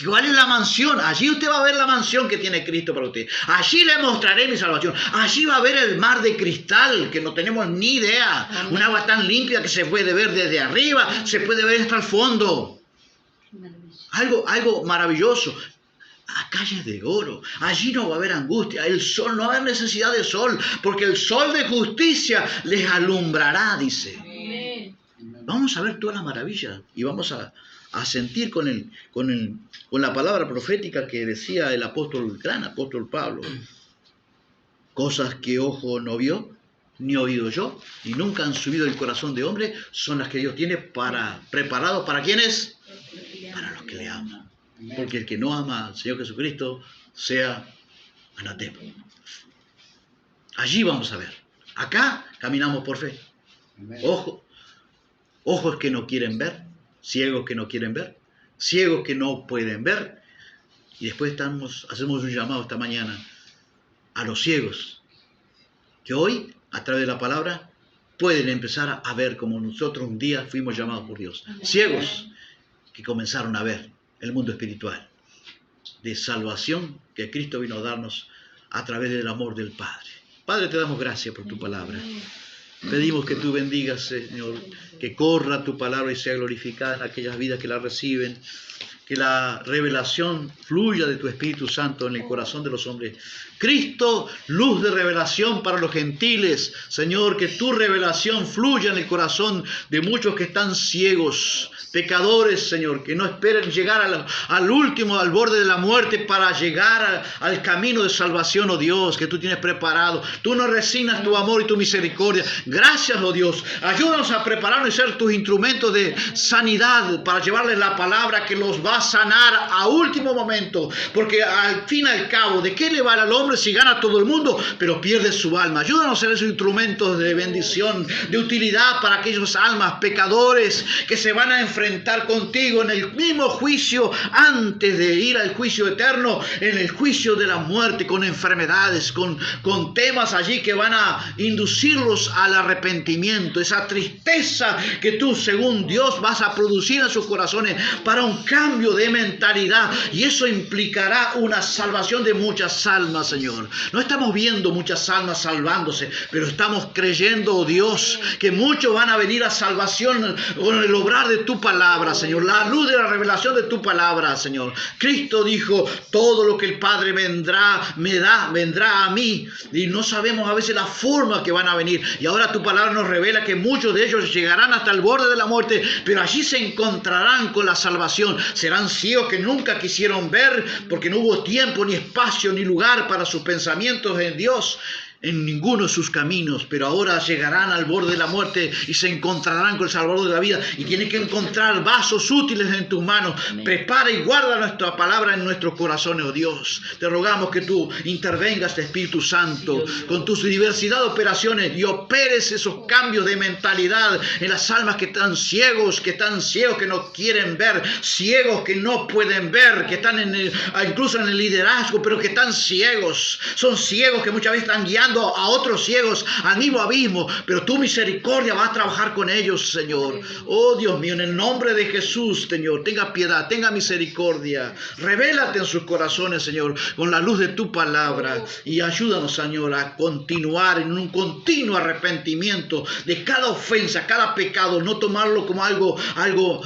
¿Cuál es la mansión? Allí usted va a ver la mansión que tiene Cristo para usted. Allí le mostraré mi salvación. Allí va a ver el mar de cristal que no tenemos ni idea. Amén. Un agua tan limpia que se puede ver desde arriba, se puede ver hasta el fondo. Algo maravilloso. A calles de oro. Allí no va a haber angustia. El sol, no va a haber necesidad de sol, porque el sol de justicia les alumbrará, dice. Amén. Vamos a ver toda la maravilla y vamos a sentir con la palabra profética que decía el gran apóstol Pablo. Cosas que ojo no vio, ni oído yo, y nunca han subido el corazón de hombre, son las que Dios tiene preparados para ¿quiénes? Para los que le aman. Porque el que no ama al Señor Jesucristo sea anatema. Allí vamos a ver. Acá caminamos por fe. Ojos que no quieren ver. Ciegos que no quieren ver, ciegos que no pueden ver. Y después hacemos un llamado esta mañana a los ciegos, que hoy, a través de la palabra, pueden empezar a ver como nosotros un día fuimos llamados por Dios. Ciegos que comenzaron a ver el mundo espiritual de salvación que Cristo vino a darnos a través del amor del Padre. Padre, te damos gracias por tu palabra. Pedimos que tú bendigas, Señor, que corra tu palabra y sea glorificada en aquellas vidas que la reciben, que la revelación fluya de tu Espíritu Santo en el corazón de los hombres. Cristo, luz de revelación para los gentiles. Señor, que tu revelación fluya en el corazón de muchos que están ciegos, pecadores, Señor, que no esperen llegar al último, al borde de la muerte para llegar al camino de salvación, oh Dios, que tú tienes preparado. Tú nos resignas tu amor y tu misericordia. Gracias, oh Dios. Ayúdanos a prepararnos y ser tus instrumentos de sanidad para llevarles la palabra que los va a sanar a último momento. Porque al fin y al cabo, ¿de qué le vale al hombre si gana todo el mundo, pero pierde su alma? Ayúdanos a ser esos instrumentos de bendición, de utilidad para aquellos almas pecadores que se van a enfrentar contigo en el mismo juicio antes de ir al juicio eterno, en el juicio de la muerte, con enfermedades, con temas allí que van a inducirlos al arrepentimiento, esa tristeza que tú, según Dios, vas a producir en sus corazones para un cambio cambio de mentalidad y eso implicará una salvación de muchas almas, Señor. No estamos viendo muchas almas salvándose, pero estamos creyendo, oh Dios, que muchos van a venir a salvación con el obrar de tu palabra, Señor. La luz de la revelación de tu palabra, Señor. Cristo dijo, todo lo que el Padre vendrá a mí. Y no sabemos a veces la forma que van a venir. Y ahora tu palabra nos revela que muchos de ellos llegarán hasta el borde de la muerte, pero allí se encontrarán con la salvación. Serán ciegos que nunca quisieron ver, porque no hubo tiempo, ni espacio, ni lugar para sus pensamientos en Dios, en ninguno de sus caminos, pero ahora llegarán al borde de la muerte y se encontrarán con el Salvador de la vida, y tienen que encontrar vasos útiles en tus manos. Amén. Prepara y guarda nuestra palabra en nuestros corazones, oh Dios. Te rogamos que tú intervengas, Espíritu Santo, con tus diversidad de operaciones y operes esos cambios de mentalidad en las almas que están ciegos, que no quieren ver, ciegos que no pueden ver, que están incluso en el liderazgo, pero que están ciegos. Son ciegos que muchas veces están guiando a otros ciegos al mismo abismo, pero tu misericordia va a trabajar con ellos, Señor. Oh Dios mío, en el nombre de Jesús, Señor, tenga piedad, tenga misericordia, revélate en sus corazones, Señor, con la luz de tu palabra, y ayúdanos, Señor, a continuar en un continuo arrepentimiento de cada ofensa, cada pecado, no tomarlo como algo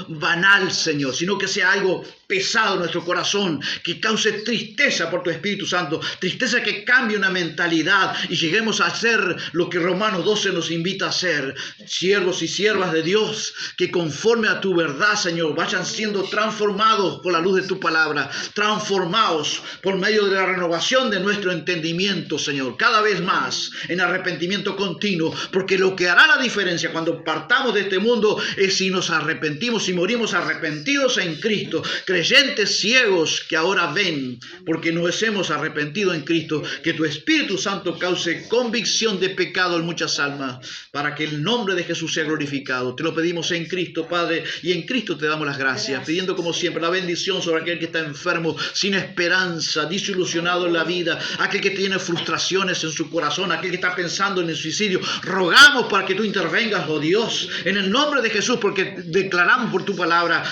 banal, Señor, sino que sea algo pesado en nuestro corazón, que cause tristeza por tu Espíritu Santo, tristeza que cambie una mentalidad y lleguemos a hacer lo que Romanos 12 nos invita a hacer, siervos y siervas de Dios, que conforme a tu verdad, Señor, vayan siendo transformados por la luz de tu palabra, transformados por medio de la renovación de nuestro entendimiento, Señor, cada vez más en arrepentimiento continuo, porque lo que hará la diferencia cuando partamos de este mundo es si nos arrepentimos, si morimos arrepentidos en Cristo, creyentes ciegos que ahora ven, porque nos hemos arrepentido en Cristo. Que tu Espíritu Santo cause convicción de pecado en muchas almas, para que el nombre de Jesús sea glorificado. Te lo pedimos en Cristo, Padre, y en Cristo te damos las gracias, pidiendo como siempre la bendición sobre aquel que está enfermo, sin esperanza, desilusionado en la vida, aquel que tiene frustraciones en su corazón, aquel que está pensando en el suicidio. Rogamos para que tú intervengas, oh Dios, en el nombre de Jesús, porque declaramos por tu palabra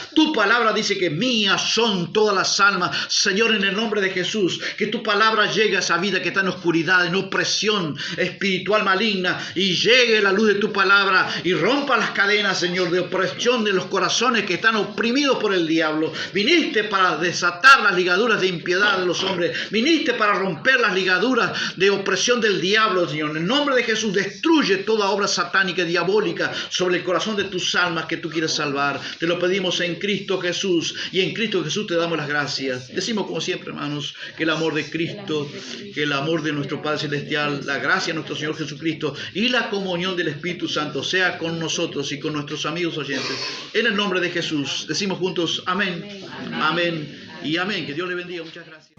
dice que mías son todas las almas, Señor, en el nombre de Jesús, que tu palabra llegue a esa vida que está en oscuridad, en opresión espiritual maligna, y llegue la luz de tu palabra y rompa las cadenas, Señor, de opresión de los corazones que están oprimidos por el diablo. Viniste para desatar las ligaduras de impiedad de los hombres, viniste para romper las ligaduras de opresión del diablo, Señor. En el nombre de Jesús, destruye toda obra satánica y diabólica sobre el corazón de tus almas que tú quieres salvar. Te lo pedimos en Cristo Jesús, y en Cristo Jesús te damos las gracias. Decimos como siempre, hermanos, que el amor de Cristo, que el amor de nuestro Padre Celestial, la gracia de nuestro Señor Jesucristo y la comunión del Espíritu Santo sea con nosotros y con nuestros amigos oyentes. En el nombre de Jesús, decimos juntos amén, amén y amén. Que Dios le bendiga. Muchas gracias.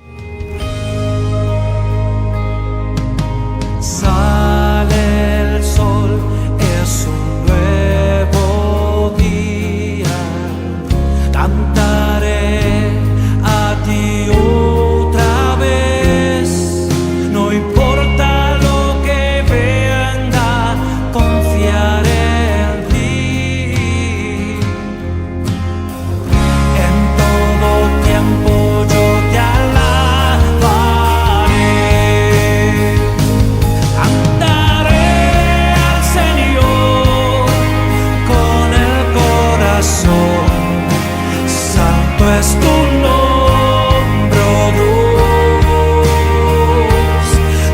Sale el sol, es un nuevo día, cantaré a ti otra vez, no importa lo que venga, confiaré en ti. En todo tiempo yo te alabaré, cantaré al Señor con el corazón. Santo es tu nombre, oh Dios,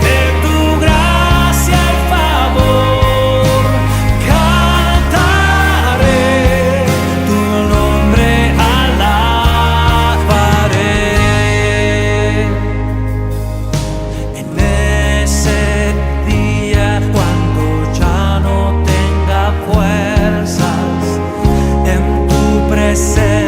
de tu gracia y favor cantaré, tu nombre alabaré. En ese día, cuando ya no tenga fuerzas, en tu presencia